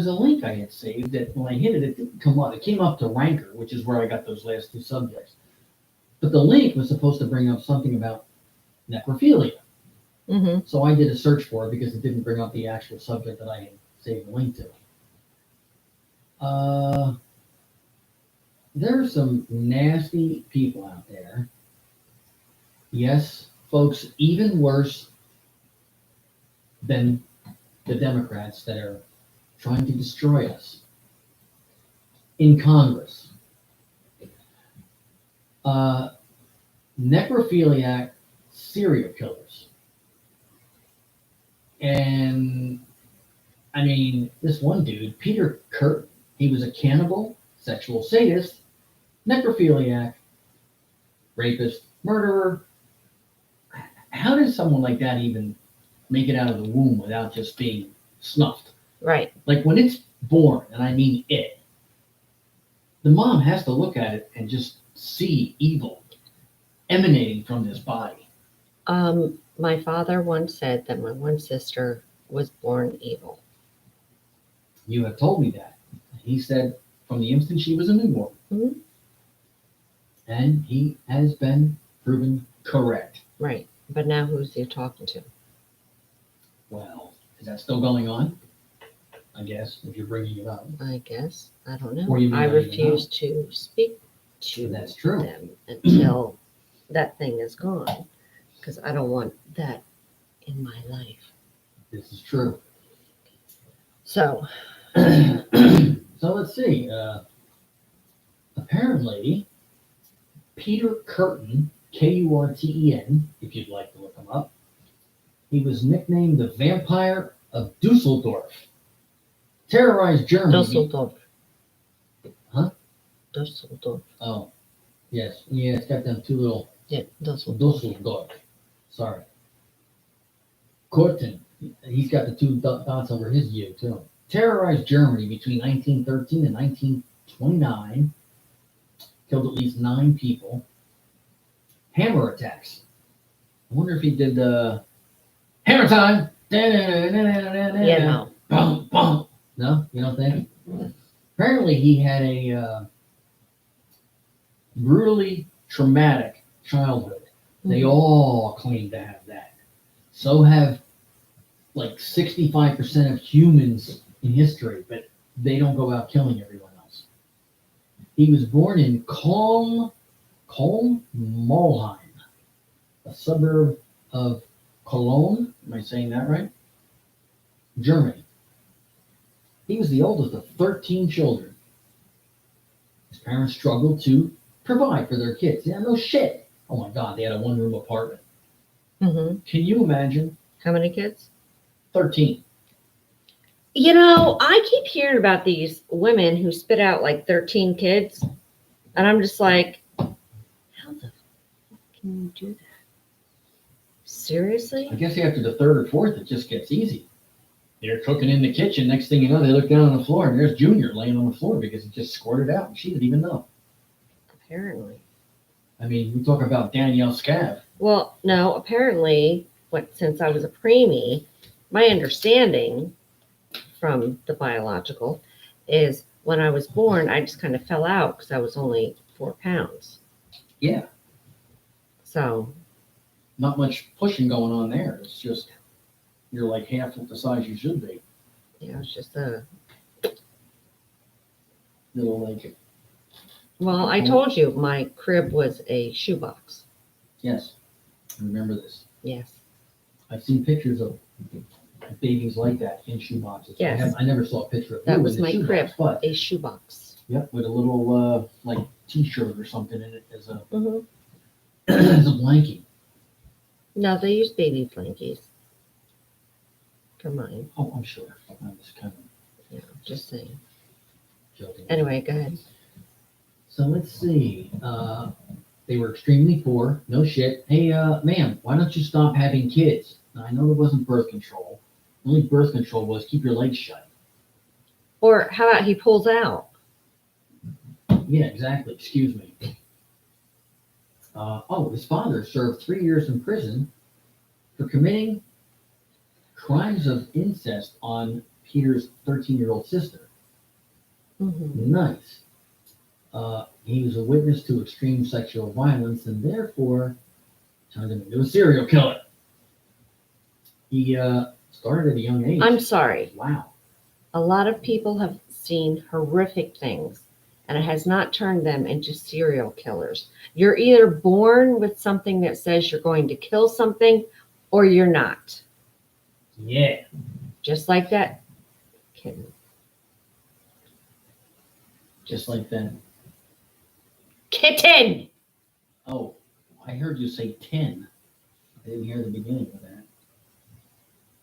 Speaker 2: a link I had saved that when I hit it, it didn't come up. It came up to Ranker, which is where I got those last two subjects. But the link was supposed to bring up something about necrophilia.
Speaker 1: Mm-hmm.
Speaker 2: So I did a search for it because it didn't bring up the actual subject that I had saved the link to. There are some nasty people out there. Yes, folks, even worse than the Democrats that are trying to destroy us in Congress. Necrophiliac serial killers. And I mean, this one dude, Peter Kurt, he was a cannibal, sexual sadist, necrophiliac, rapist, murderer. How does someone like that even make it out of the womb without just being snuffed?
Speaker 1: Right.
Speaker 2: Like when it's born, and I mean it, the mom has to look at it and just see evil emanating from this body.
Speaker 1: My father once said that my one sister was born evil.
Speaker 2: You have told me that. He said from the instant she was a newborn.
Speaker 1: Mhm.
Speaker 2: And he has been proven correct.
Speaker 1: Right. But now who's he talking to?
Speaker 2: Well, is that still going on? I guess, if you're bringing it up.
Speaker 1: I guess. I don't know.
Speaker 2: Or you may
Speaker 1: I
Speaker 2: not even
Speaker 1: refuse to speak to
Speaker 2: That's true.
Speaker 1: them until that thing is gone. Because I don't want that in my life.
Speaker 2: This is true.
Speaker 1: So,
Speaker 2: So let's see. Apparently, Peter Curtin, Kurten, if you'd like to look him up, he was nicknamed the Vampire of Dusseldorf. Terrorized Germany.
Speaker 1: Dusseldorf.
Speaker 2: Huh?
Speaker 1: Dusseldorf.
Speaker 2: Oh, yes. Yeah, it's got them two little
Speaker 1: Yeah, Dusseldorf.
Speaker 2: Dusseldorf. Sorry. Kurten. He's got the two dots over his U, too. Terrorized Germany between 1913 and 1929. Killed at least 9 people. Hammer attacks. I wonder if he did hammer time.
Speaker 1: Yeah, no.
Speaker 2: Bum, bum. No, you don't think? Apparently, he had a brutally traumatic childhood. They all claim to have that. So have like 65% of humans in history, but they don't go out killing everyone else. He was born in Kolm, Molheim, a suburb of Cologne. Am I saying that right? Germany. He was the oldest of 13 children. His parents struggled to provide for their kids. Yeah, no shit. Oh my God, they had a one-room apartment.
Speaker 1: Mm-hmm.
Speaker 2: Can you imagine?
Speaker 1: How many kids?
Speaker 2: 13.
Speaker 1: You know, I keep hearing about these women who spit out like 13 kids. And I'm just like, how the fuck can you do that? Seriously?
Speaker 2: I guess after the third or fourth, it just gets easy. They're cooking in the kitchen. Next thing you know, they look down on the floor, and there's Junior laying on the floor because it just squirted out, and she didn't even know.
Speaker 1: Apparently.
Speaker 2: I mean, we talk about Danielle Scav.
Speaker 1: Well, no, apparently, since I was a preemie, my understanding from the biological is when I was born, I just kind of fell out because I was only 4 pounds.
Speaker 2: Yeah.
Speaker 1: So.
Speaker 2: Not much pushing going on there. It's just You're like half of the size you should be.
Speaker 1: Yeah, it's just a.
Speaker 2: Little like,
Speaker 1: Well, I told you my crib was a shoebox.
Speaker 2: yes, I remember this.
Speaker 1: Yes.
Speaker 2: I've seen pictures of babies like that in shoe boxes.
Speaker 1: Yes.
Speaker 2: I never saw a picture of
Speaker 1: That
Speaker 2: you
Speaker 1: was
Speaker 2: in a
Speaker 1: my
Speaker 2: shoe
Speaker 1: crib.
Speaker 2: box, but
Speaker 1: A shoebox.
Speaker 2: yep, with a little like T-shirt or something in it as a
Speaker 1: hmm
Speaker 2: as a blankie.
Speaker 1: No, they use baby blankies for mine.
Speaker 2: Oh, I'm sure. I was kind of
Speaker 1: Yeah, just saying.
Speaker 2: joking.
Speaker 1: Anyway, go ahead.
Speaker 2: So let's see. They were extremely poor. No shit. Hey, ma'am, why don't you stop having kids? Now, I know there wasn't birth control. The only birth control was keep your legs shut.
Speaker 1: Or how about he pulls out?
Speaker 2: Yeah, exactly. Excuse me. His father served 3 years in prison for committing crimes of incest on Peter's 13-year-old sister.
Speaker 1: Mm-hmm.
Speaker 2: Nice. He was a witness to extreme sexual violence and therefore turned him into a serial killer. He started at a young age.
Speaker 1: I'm sorry.
Speaker 2: Wow.
Speaker 1: A lot of people have seen horrific things, and it has not turned them into serial killers. You're either born with something that says you're going to kill something, or you're not.
Speaker 2: Yeah.
Speaker 1: Just like that kitten.
Speaker 2: Just like that.
Speaker 1: Kitten!
Speaker 2: Oh, I heard you say 10. I didn't hear the beginning of that.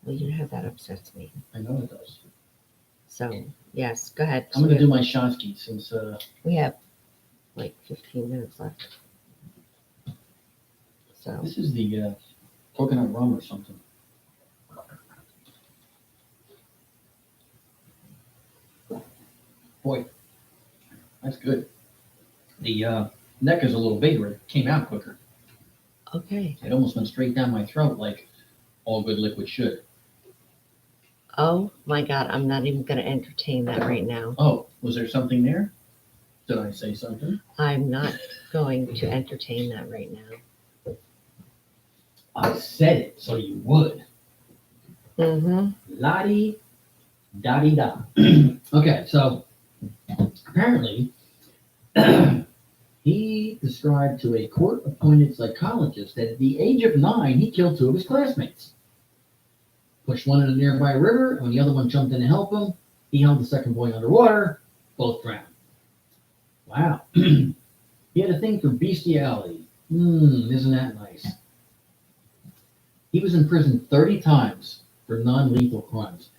Speaker 1: Well, you know that upsets me.
Speaker 2: I know it does.
Speaker 1: So, yes, go ahead.
Speaker 2: I'm going to do my Shotsky since
Speaker 1: We have like 15 minutes left. So,
Speaker 2: this is the coconut rum or something. Boy, that's good. The neck is a little bigger. It came out quicker.
Speaker 1: okay.
Speaker 2: It almost went straight down my throat like all good liquid should.
Speaker 1: Oh my God, I'm not even going to entertain that right now.
Speaker 2: Oh, was there something there? Did I say something?
Speaker 1: I'm not going to entertain that right now.
Speaker 2: I said it so you would.
Speaker 1: Mm-hmm.
Speaker 2: La-di, da-di-da. Okay, so apparently he described to a court-appointed psychologist that at the age of 9, he killed 2 of his classmates. Pushed one in a nearby river, and when the other one jumped in to help him, he held the second boy underwater. Both drowned. Wow. He had a thing for bestiality. Isn't that nice? He was in prison 30 times for non-lethal crimes.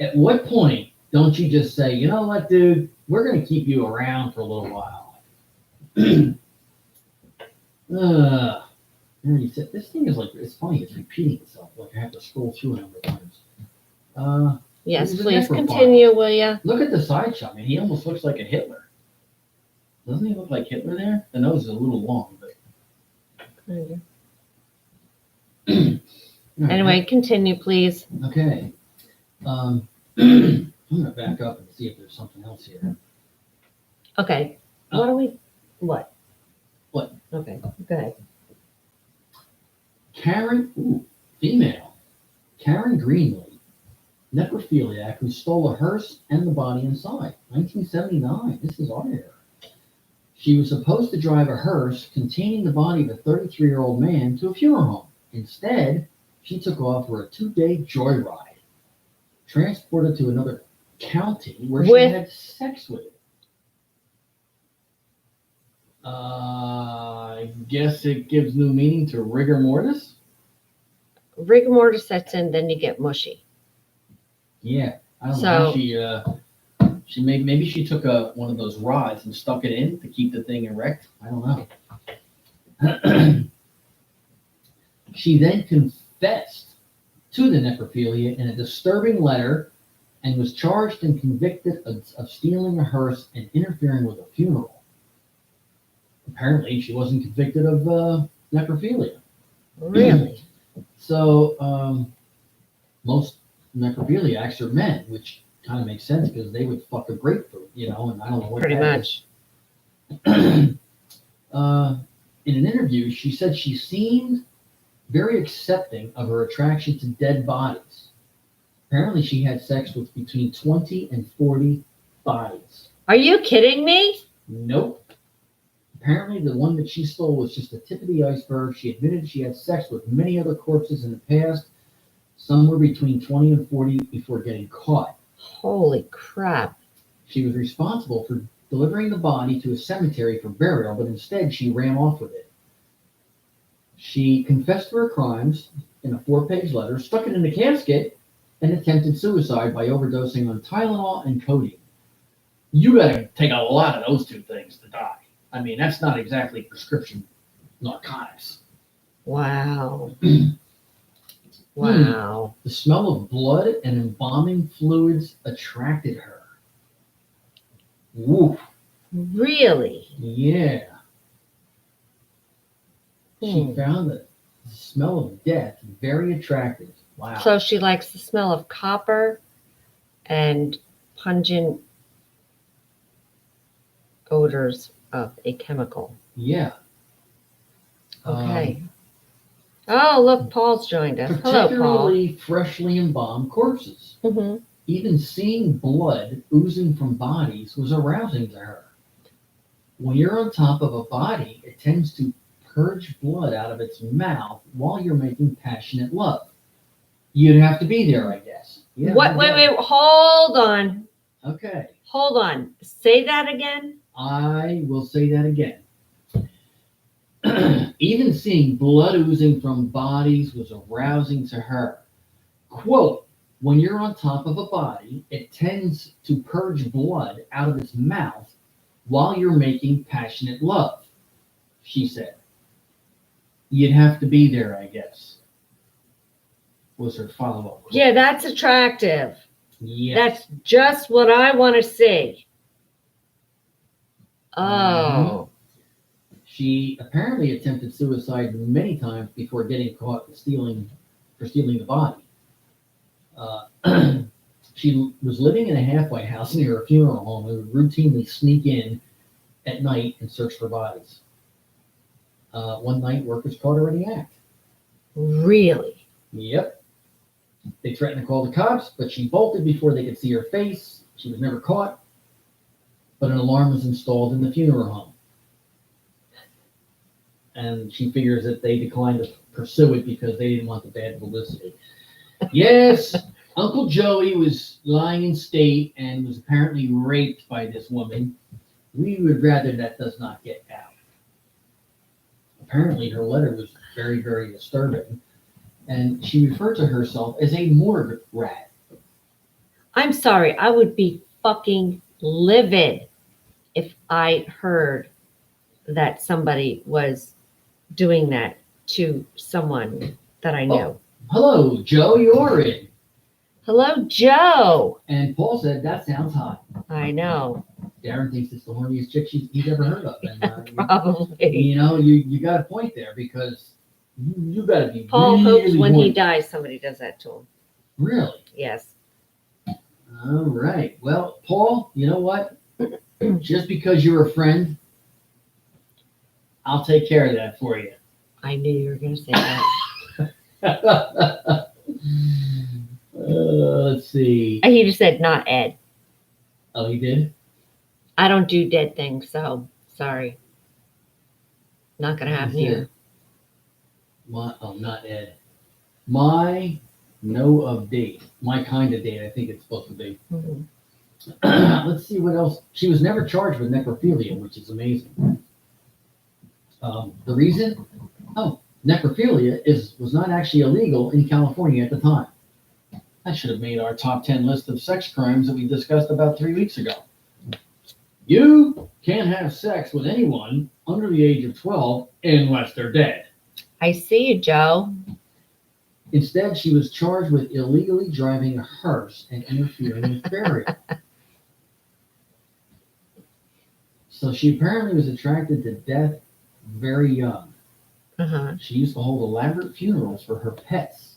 Speaker 2: At what point don't you just say, you know what, dude, we're going to keep you around for a little while? This thing is like, it's funny, it's repeating itself. Like I have to scroll through a number of times.
Speaker 1: Yes,
Speaker 2: He's a
Speaker 1: please
Speaker 2: necrophile.
Speaker 1: continue, will ya?
Speaker 2: Look at the side shot, man. He almost looks like a Hitler. Doesn't he look like Hitler there? The nose is a little long, but
Speaker 1: Anyway, continue, please.
Speaker 2: Okay. I'm gonna back up and see if there's something else here.
Speaker 1: Okay. What do we? What?
Speaker 2: What?
Speaker 1: Okay. Go ahead.
Speaker 2: Female. Karen Greenlee, necrophiliac who stole a hearse and the body inside. 1979. This is our era. She was supposed to drive a hearse containing the body of a 33-year-old man to a funeral home. Instead, she took off for a 2-day joyride, transported to another county where she had sex with it. I guess it gives new meaning to rigor mortis.
Speaker 1: Rigor mortis sets in, then you get mushy.
Speaker 2: Yeah, I don't know. She maybe she took one of those rods and stuck it in to keep the thing erect. I don't know. She then confessed to the necrophilia in a disturbing letter and was charged and convicted of stealing a hearse and interfering with a funeral. Apparently, she wasn't convicted of necrophilia.
Speaker 1: Really?
Speaker 2: So, most necrophiliacs are men, which kind of makes sense because they would fuck a grapefruit, and I don't know what.
Speaker 1: Pretty much.
Speaker 2: In an interview, she said she seemed very accepting of her attraction to dead bodies. Apparently, she had sex with between 20 and 40 bodies.
Speaker 1: Are you kidding me?
Speaker 2: Nope. Apparently, the one that she stole was just the tip of the iceberg. She admitted she had sex with many other corpses in the past, somewhere between 20 and 40 before getting caught.
Speaker 1: Holy crap.
Speaker 2: She was responsible for delivering the body to a cemetery for burial, but instead she ran off with it. She confessed to her crimes in a 4-page letter, stuck it in a casket, and attempted suicide by overdosing on Tylenol and codeine. You gotta take a lot of those two things to die. I mean, that's not exactly prescription narcotics.
Speaker 1: Wow. Wow.
Speaker 2: The smell of blood and embalming fluids attracted her. Woof.
Speaker 1: Really?
Speaker 2: Yeah. She found the smell of death very attractive. Wow.
Speaker 1: So she likes the smell of copper and pungent odors of a chemical.
Speaker 2: Yeah.
Speaker 1: Okay. Oh, look, Paul's joined us. Hello, Paul.
Speaker 2: Particularly freshly embalmed corpses.
Speaker 1: Hmm.
Speaker 2: Even seeing blood oozing from bodies was arousing to her. When you're on top of a body, it tends to purge blood out of its mouth while you're making passionate love. You'd have to be there, I guess. Yeah,
Speaker 1: What? Wait, hold on.
Speaker 2: Okay.
Speaker 1: Hold on. Say that again.
Speaker 2: I will say that again. Even seeing blood oozing from bodies was arousing to her. Quote, when you're on top of a body, it tends to purge blood out of its mouth while you're making passionate love, she said. You'd have to be there, I guess, was her follow-up quote.
Speaker 1: Yeah, that's attractive.
Speaker 2: Yes.
Speaker 1: That's just what I want to see. Oh.
Speaker 2: She apparently attempted suicide many times before getting caught for stealing the body. She was living in a halfway house near a funeral home and would routinely sneak in at night and search for bodies. One night, workers caught her in the act.
Speaker 1: Really?
Speaker 2: Yep. They threatened to call the cops, but she bolted before they could see her face. She was never caught, but an alarm was installed in the funeral home. And she figures that they declined to pursue it because they didn't want the bad publicity. Yes, Uncle Joey was lying in state and was apparently raped by this woman. We would rather that does not get out. Apparently her letter was very, very disturbing. And she referred to herself as a morgue rat.
Speaker 1: I'm sorry. I would be fucking livid if I heard that somebody was doing that to someone that I knew.
Speaker 2: Oh, hello, Joe, you're in.
Speaker 1: Hello, Joe.
Speaker 2: And Paul said, that sounds hot.
Speaker 1: I know.
Speaker 2: Darren thinks it's the horniest chick he's ever heard of. And,
Speaker 1: Probably.
Speaker 2: you got a point there because you got to be
Speaker 1: Paul
Speaker 2: really
Speaker 1: hopes when
Speaker 2: horny.
Speaker 1: he dies, somebody does that to him.
Speaker 2: Really?
Speaker 1: Yes.
Speaker 2: All right. Well, Paul, you know what? Just because you're a friend, I'll take care of that for you.
Speaker 1: I knew you were going to say that.
Speaker 2: Let's see.
Speaker 1: He just said, not Ed.
Speaker 2: Oh, he did?
Speaker 1: I don't do dead things, so sorry. Not going to happen here.
Speaker 2: Not Ed. My no of date. My kind of date, I think it's supposed to be.
Speaker 1: Mhm.
Speaker 2: Let's see what else. She was never charged with necrophilia, which is amazing. The reason? Necrophilia was not actually illegal in California at the time. That should have made our top 10 list of sex crimes that we discussed about 3 weeks ago. You can't have sex with anyone under the age of 12 unless they're dead.
Speaker 1: I see you, Joe.
Speaker 2: Instead, she was charged with illegally driving a hearse and interfering with burial. So she apparently was attracted to death very young.
Speaker 1: Uh-huh.
Speaker 2: She used to hold elaborate funerals for her pets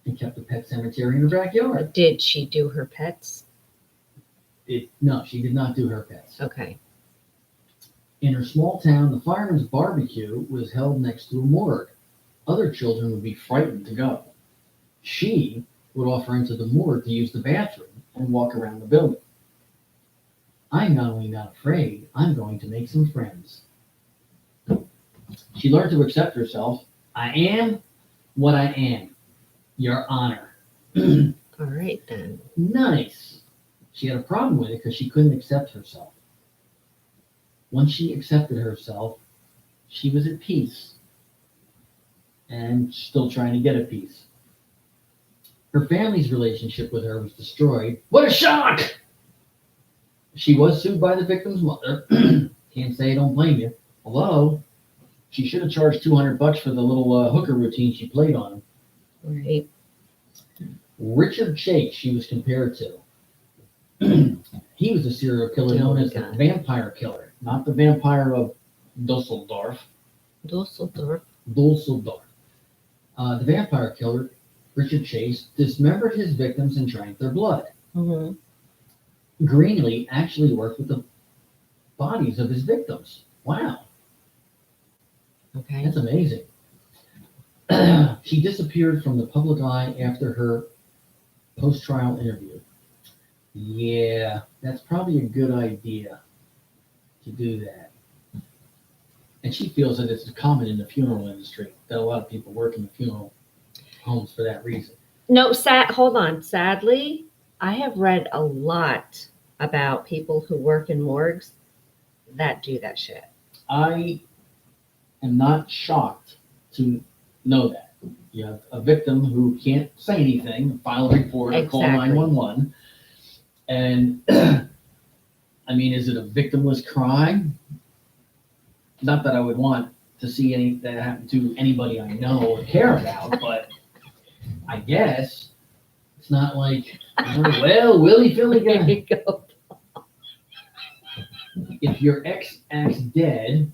Speaker 2: and kept a pet cemetery in her backyard.
Speaker 1: Did she do her pets?
Speaker 2: No, she did not do her pets.
Speaker 1: Okay.
Speaker 2: In her small town, the fireman's barbecue was held next to a morgue. Other children would be frightened to go. She would offer into the morgue to use the bathroom and walk around the building. I'm not only not afraid, I'm going to make some friends. She learned to accept herself. I am what I am, Your Honor.
Speaker 1: All right then.
Speaker 2: Nice. She had a problem with it because she couldn't accept herself. Once she accepted herself, she was at peace and still trying to get a peace. Her family's relationship with her was destroyed. What a shock! She was sued by the victim's mother. Can't say I don't blame you. Although, she should have charged $200 for the little hooker routine she played on him.
Speaker 1: Right.
Speaker 2: Richard Chase, she was compared to. He was a serial killer
Speaker 1: Oh
Speaker 2: known
Speaker 1: my
Speaker 2: as the
Speaker 1: God.
Speaker 2: vampire killer, not the vampire of Dusseldorf.
Speaker 1: Dusseldorf.
Speaker 2: Dusseldorf. The vampire killer, Richard Chase, dismembered his victims and drank their blood.
Speaker 1: Mm-hmm.
Speaker 2: Greenlee actually worked with the bodies of his victims. Wow,
Speaker 1: Okay.
Speaker 2: that's amazing. She disappeared from the public eye after her post-trial interview. Yeah, that's probably a good idea to do that. And she feels that it's common in the funeral industry, that a lot of people work in the funeral homes for that reason.
Speaker 1: No, hold on. Sadly, I have read a lot about people who work in morgues that do that shit.
Speaker 2: I am not shocked to know that. You have a victim who can't say anything, file a report, or call
Speaker 1: Exactly.
Speaker 2: 911. And I mean, is it a victimless crime? Not that I would want to see any that happen to anybody I know or care about, but I guess it's not like, well, Willie Philly
Speaker 1: There
Speaker 2: got.
Speaker 1: you go.
Speaker 2: If your ex acts dead,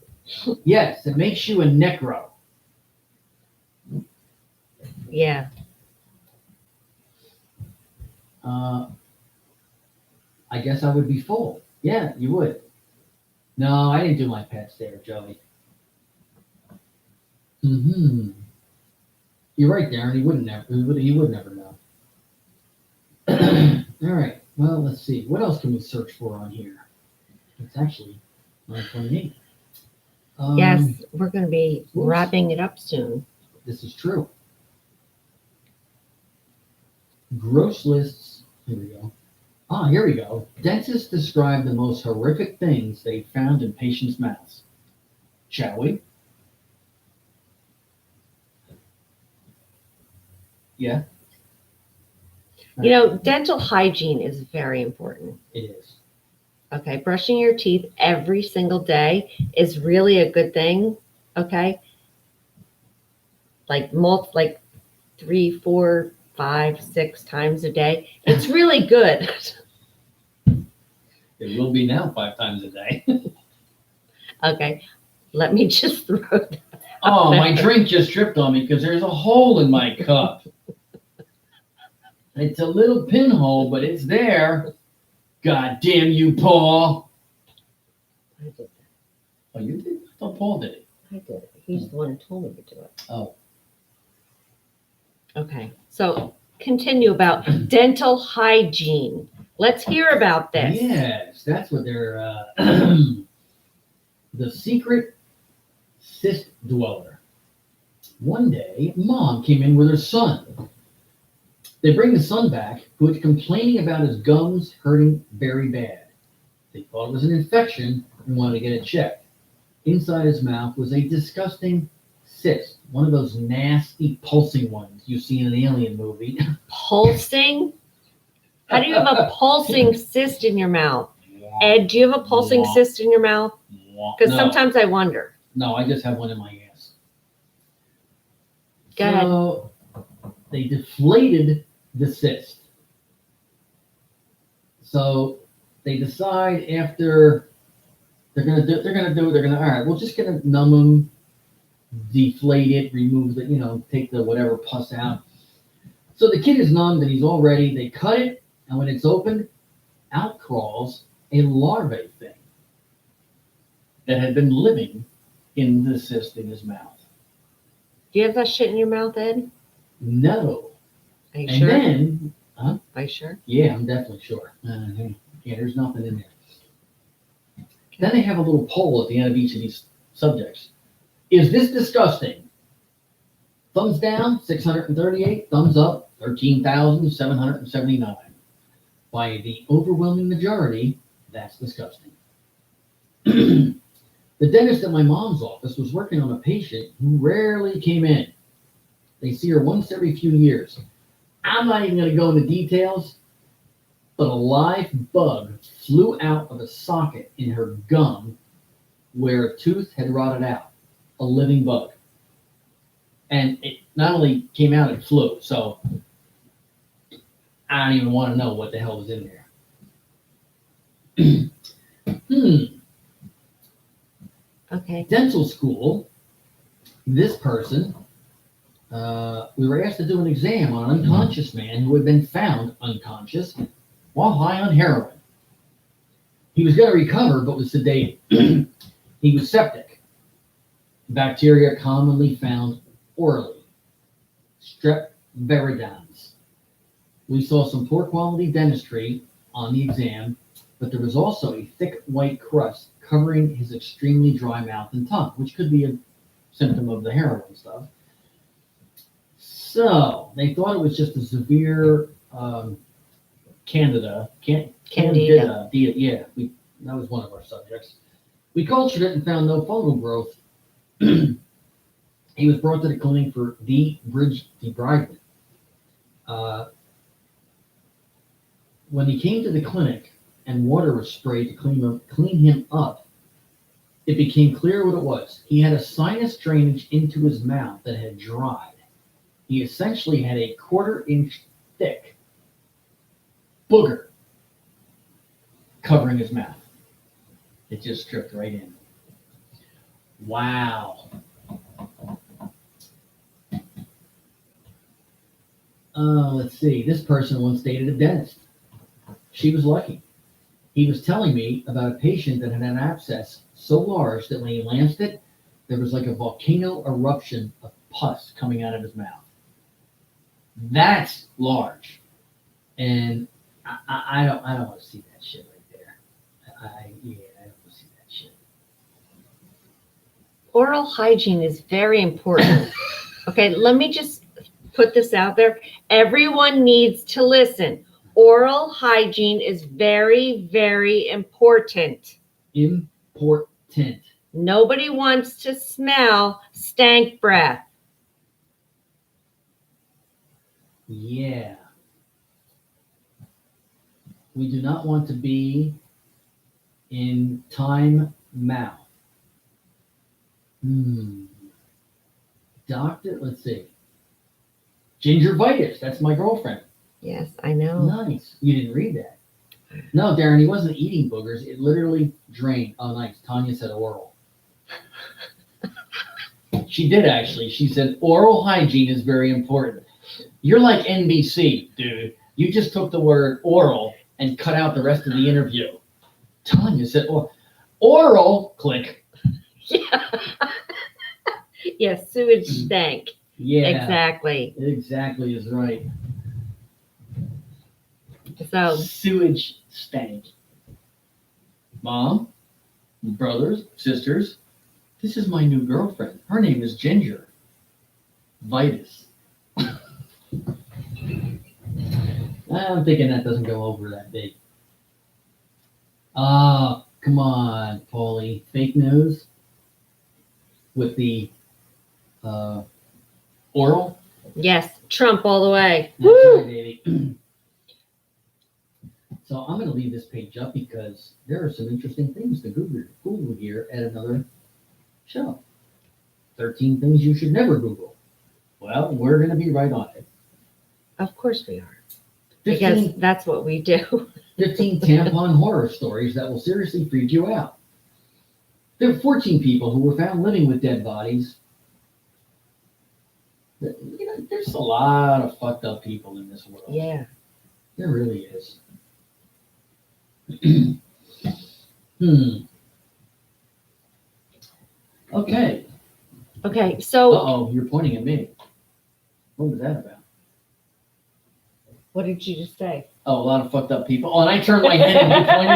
Speaker 2: yes, it makes you a necro.
Speaker 1: Yeah.
Speaker 2: I guess I would be full. Yeah, you would. No, I didn't do my pets there, Joey. Mm-hmm. You're right, Darren. He would never know. All right. Well, let's see. What else can we search for on here? It's actually 9:28.
Speaker 1: Yes, we're going to be
Speaker 2: oops.
Speaker 1: wrapping it up soon.
Speaker 2: This is true. Gross lists. Here we go. Here we go. Dentists describe the most horrific things they found in patients' mouths. Shall we? Yeah.
Speaker 1: You know, dental hygiene is very important.
Speaker 2: It is.
Speaker 1: Okay, brushing your teeth every single day is really a good thing. Okay, like 3, 4, 5, 6 times a day. It's really good.
Speaker 2: It will be now 5 times a day.
Speaker 1: Okay, let me just throw that.
Speaker 2: Oh, my drink just tripped on me because there's a hole in my cup. It's a little pinhole, but it's there. God damn you, Paul.
Speaker 1: I did that.
Speaker 2: Oh, you did? I thought Paul did it.
Speaker 1: I did it. He's the one who told me to do it.
Speaker 2: Oh.
Speaker 1: Okay, so continue about dental hygiene. Let's hear about this.
Speaker 2: Yes, that's what they're, the secret cyst dweller. One day, mom came in with her son. They bring the son back, who was complaining about his gums hurting very bad. They thought it was an infection and wanted to get it checked. Inside his mouth was a disgusting cyst, one of those nasty pulsing ones you see in an alien movie.
Speaker 1: Pulsing? How do you have a pulsing cyst in your mouth? Ed, do you have a pulsing cyst in your mouth? Because
Speaker 2: No.
Speaker 1: sometimes I wonder.
Speaker 2: No, I just have one in my ass.
Speaker 1: Go ahead.
Speaker 2: So they deflated the cyst. So they decide after they're gonna all right, we're just gonna numb them, deflate it, remove the, take the whatever pus out. So the kid is numbed and he's all ready. They cut it, and when it's opened, out crawls a larvae thing that had been living in the cyst in his mouth.
Speaker 1: Do you have that shit in your mouth, Ed?
Speaker 2: No.
Speaker 1: Are you
Speaker 2: And
Speaker 1: sure?
Speaker 2: then,
Speaker 1: Are you sure?
Speaker 2: yeah, I'm definitely sure. Yeah, there's nothing in there. Then they have a little poll at the end of each of these subjects. Is this disgusting? Thumbs down, 638. Thumbs up, 13,779. By the overwhelming majority, that's disgusting. The dentist at my mom's office was working on a patient who rarely came in. They see her once every few years. I'm not even going to go into details, but a live bug flew out of a socket in her gum where a tooth had rotted out. A living bug. And it not only came out, it flew. So I don't even want to know what the hell was in there.
Speaker 1: Okay.
Speaker 2: Dental school, this person, we were asked to do an exam on an unconscious man who had been found unconscious while high on heroin. He was going to recover but was sedated. He was septic. Bacteria commonly found orally. Strep viridans. We saw some poor quality dentistry on the exam, but there was also a thick white crust covering his extremely dry mouth and tongue, which could be a symptom of the heroin stuff. So they thought it was just a severe candida. Yeah, that was one of our subjects. We cultured it and found no fungal growth. He was brought to the clinic for debridement. When he came to the clinic and water was sprayed to clean him up, it became clear what it was. He had a sinus drainage into his mouth that had dried. He essentially had a 1/4 inch thick booger covering his mouth. It just dripped right in. Wow. Let's see. This person once dated a dentist. She was lucky. He was telling me about a patient that had an abscess so large that when he lanced it, there was like a volcano eruption of pus coming out of his mouth. That's large. And I don't want to see that shit right there. I don't want to see that shit.
Speaker 1: Oral hygiene is very important. Okay, let me just put this out there. Everyone needs to listen. Oral hygiene is very, very important.
Speaker 2: Important.
Speaker 1: Nobody wants to smell stank breath.
Speaker 2: Yeah. We do not want to be in time mouth. Doctor, let's see. Gingivitis. That's my girlfriend.
Speaker 1: Yes, I know.
Speaker 2: Nice. You didn't read that. No, Darren, he wasn't eating boogers. It literally drained. Oh, nice. Tanya said oral. She did actually. She said oral hygiene is very important. You're like NBC, dude. You just took the word oral and cut out the rest of the interview. Tanya said oral, click.
Speaker 1: Yeah. Yes, sewage stank.
Speaker 2: Yeah.
Speaker 1: Exactly.
Speaker 2: Exactly is right.
Speaker 1: So
Speaker 2: Sewage stank. Mom, brothers, sisters, this is my new girlfriend. Her name is Ginger. Vitus. I'm thinking that doesn't go over that big. Come on, Paulie. Fake news with the oral.
Speaker 1: yes, Trump all the way.
Speaker 2: That's
Speaker 1: Woo!
Speaker 2: right, baby. So I'm going to leave this page up because there are some interesting things to Google here at another show. 13 things you should never Google. Well, we're going to be right on it.
Speaker 1: Of course we are.
Speaker 2: 15,
Speaker 1: Because that's what we do.
Speaker 2: 15 tampon horror stories that will seriously freak you out. There are 14 people who were found living with dead bodies. There's a lot of fucked up people in this world.
Speaker 1: Yeah.
Speaker 2: There really is. Okay.
Speaker 1: Okay, so
Speaker 2: Uh-oh, you're pointing at me. What was that about?
Speaker 1: What did you just say?
Speaker 2: Oh, a lot of fucked up people. Oh, and I turned my head and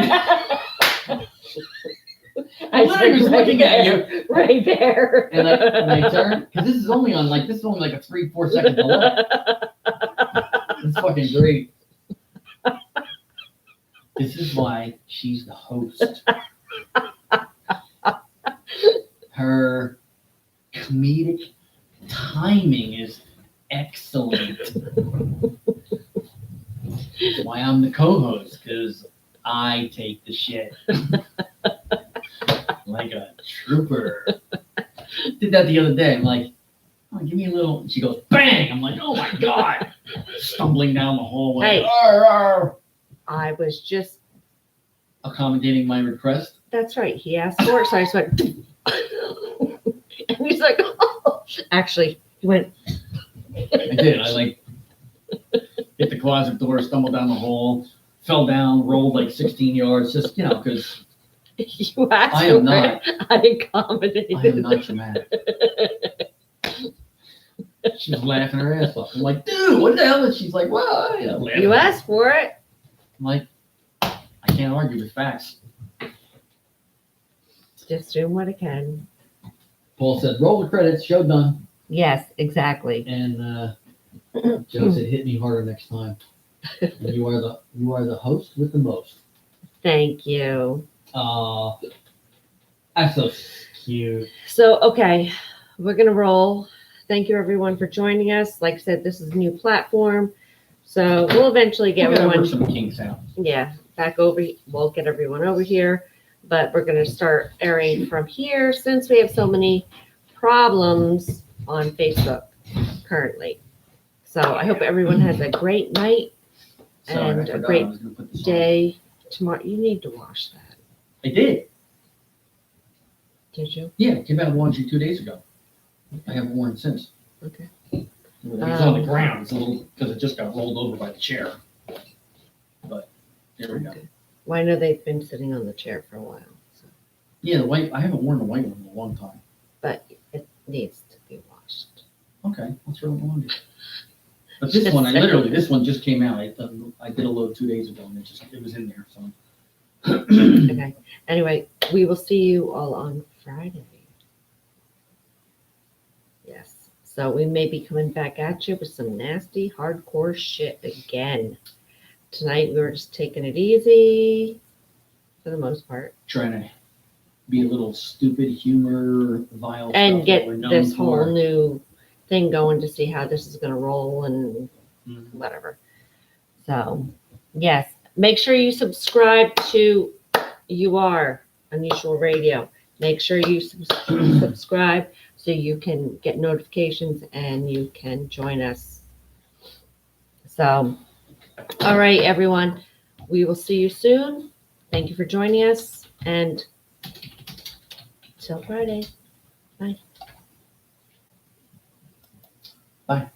Speaker 2: you pointed. I literally was looking at you.
Speaker 1: Right there.
Speaker 2: And I turned, because this is only like a 3-4 second delay. It's fucking great. This is why she's the host. Her comedic timing is excellent. That's why I'm the co-host, because I take the shit. Like a trooper. Did that the other day. I'm like, oh, give me a little. She goes, bang! I'm like, oh my God. Stumbling down the hallway.
Speaker 1: Hey.
Speaker 2: Arr, arr.
Speaker 1: I was just,
Speaker 2: Accommodating my request.
Speaker 1: that's right. He asked for it, so I just went, and he's like, oh. Actually, he went,
Speaker 2: I did. I like hit the closet door, stumbled down the hall, fell down, rolled like 16 yards, just, because
Speaker 1: you asked
Speaker 2: I
Speaker 1: for
Speaker 2: am not.
Speaker 1: it. I accommodated.
Speaker 2: I am not dramatic. She was laughing her ass off. I'm like, dude, what the hell? And she's like, well, I laugh.
Speaker 1: You asked for it.
Speaker 2: I'm like, I can't argue with facts.
Speaker 1: Just doing what I can.
Speaker 2: Paul said, roll the credits, show done.
Speaker 1: Yes, exactly.
Speaker 2: And Joe said, hit me harder next time. And you are the host with the most.
Speaker 1: Thank you.
Speaker 2: That's so cute.
Speaker 1: So, okay, we're going to roll. Thank you, everyone, for joining us. Like I said, this is a new platform. So we'll eventually get
Speaker 2: We gotta
Speaker 1: everyone,
Speaker 2: work some kinks out.
Speaker 1: back over. We'll get everyone over here. But we're going to start airing from here since we have so many problems on Facebook currently. So I hope everyone has a great night
Speaker 2: Sorry,
Speaker 1: and
Speaker 2: I
Speaker 1: a
Speaker 2: forgot
Speaker 1: great
Speaker 2: I was gonna put this on.
Speaker 1: day tomorrow. You need to wash that.
Speaker 2: I did.
Speaker 1: Did you?
Speaker 2: Yeah, it came out of laundry 2 days ago. I haven't worn it since.
Speaker 1: Okay.
Speaker 2: It's on the ground. It's a little, because it just got rolled over by the chair. But there we go.
Speaker 1: Okay. Well, I know they've been sitting on the chair for a while, so.
Speaker 2: Yeah, the white. I haven't worn the white one in a long time.
Speaker 1: But it needs to be washed.
Speaker 2: Okay, I'll throw it in the laundry. But this one, this one just came out. I did a load 2 days ago, and it was in there. So.
Speaker 1: Okay. Anyway, we will see you all on Friday. Yes. So we may be coming back at you with some nasty, hardcore shit again. Tonight we were just taking it easy for the most part.
Speaker 2: Trying to be a little stupid, humor, vile,
Speaker 1: And
Speaker 2: stuff
Speaker 1: get
Speaker 2: that we're known
Speaker 1: this
Speaker 2: for.
Speaker 1: whole new thing going to see how this is going to roll and
Speaker 2: Mhm.
Speaker 1: whatever. So, yes, make sure you subscribe to Unusual Radio. Make sure you subscribe so you can get notifications and you can join us. So, all right, everyone, we will see you soon. Thank you for joining us, and till Friday. Bye.
Speaker 2: Bye.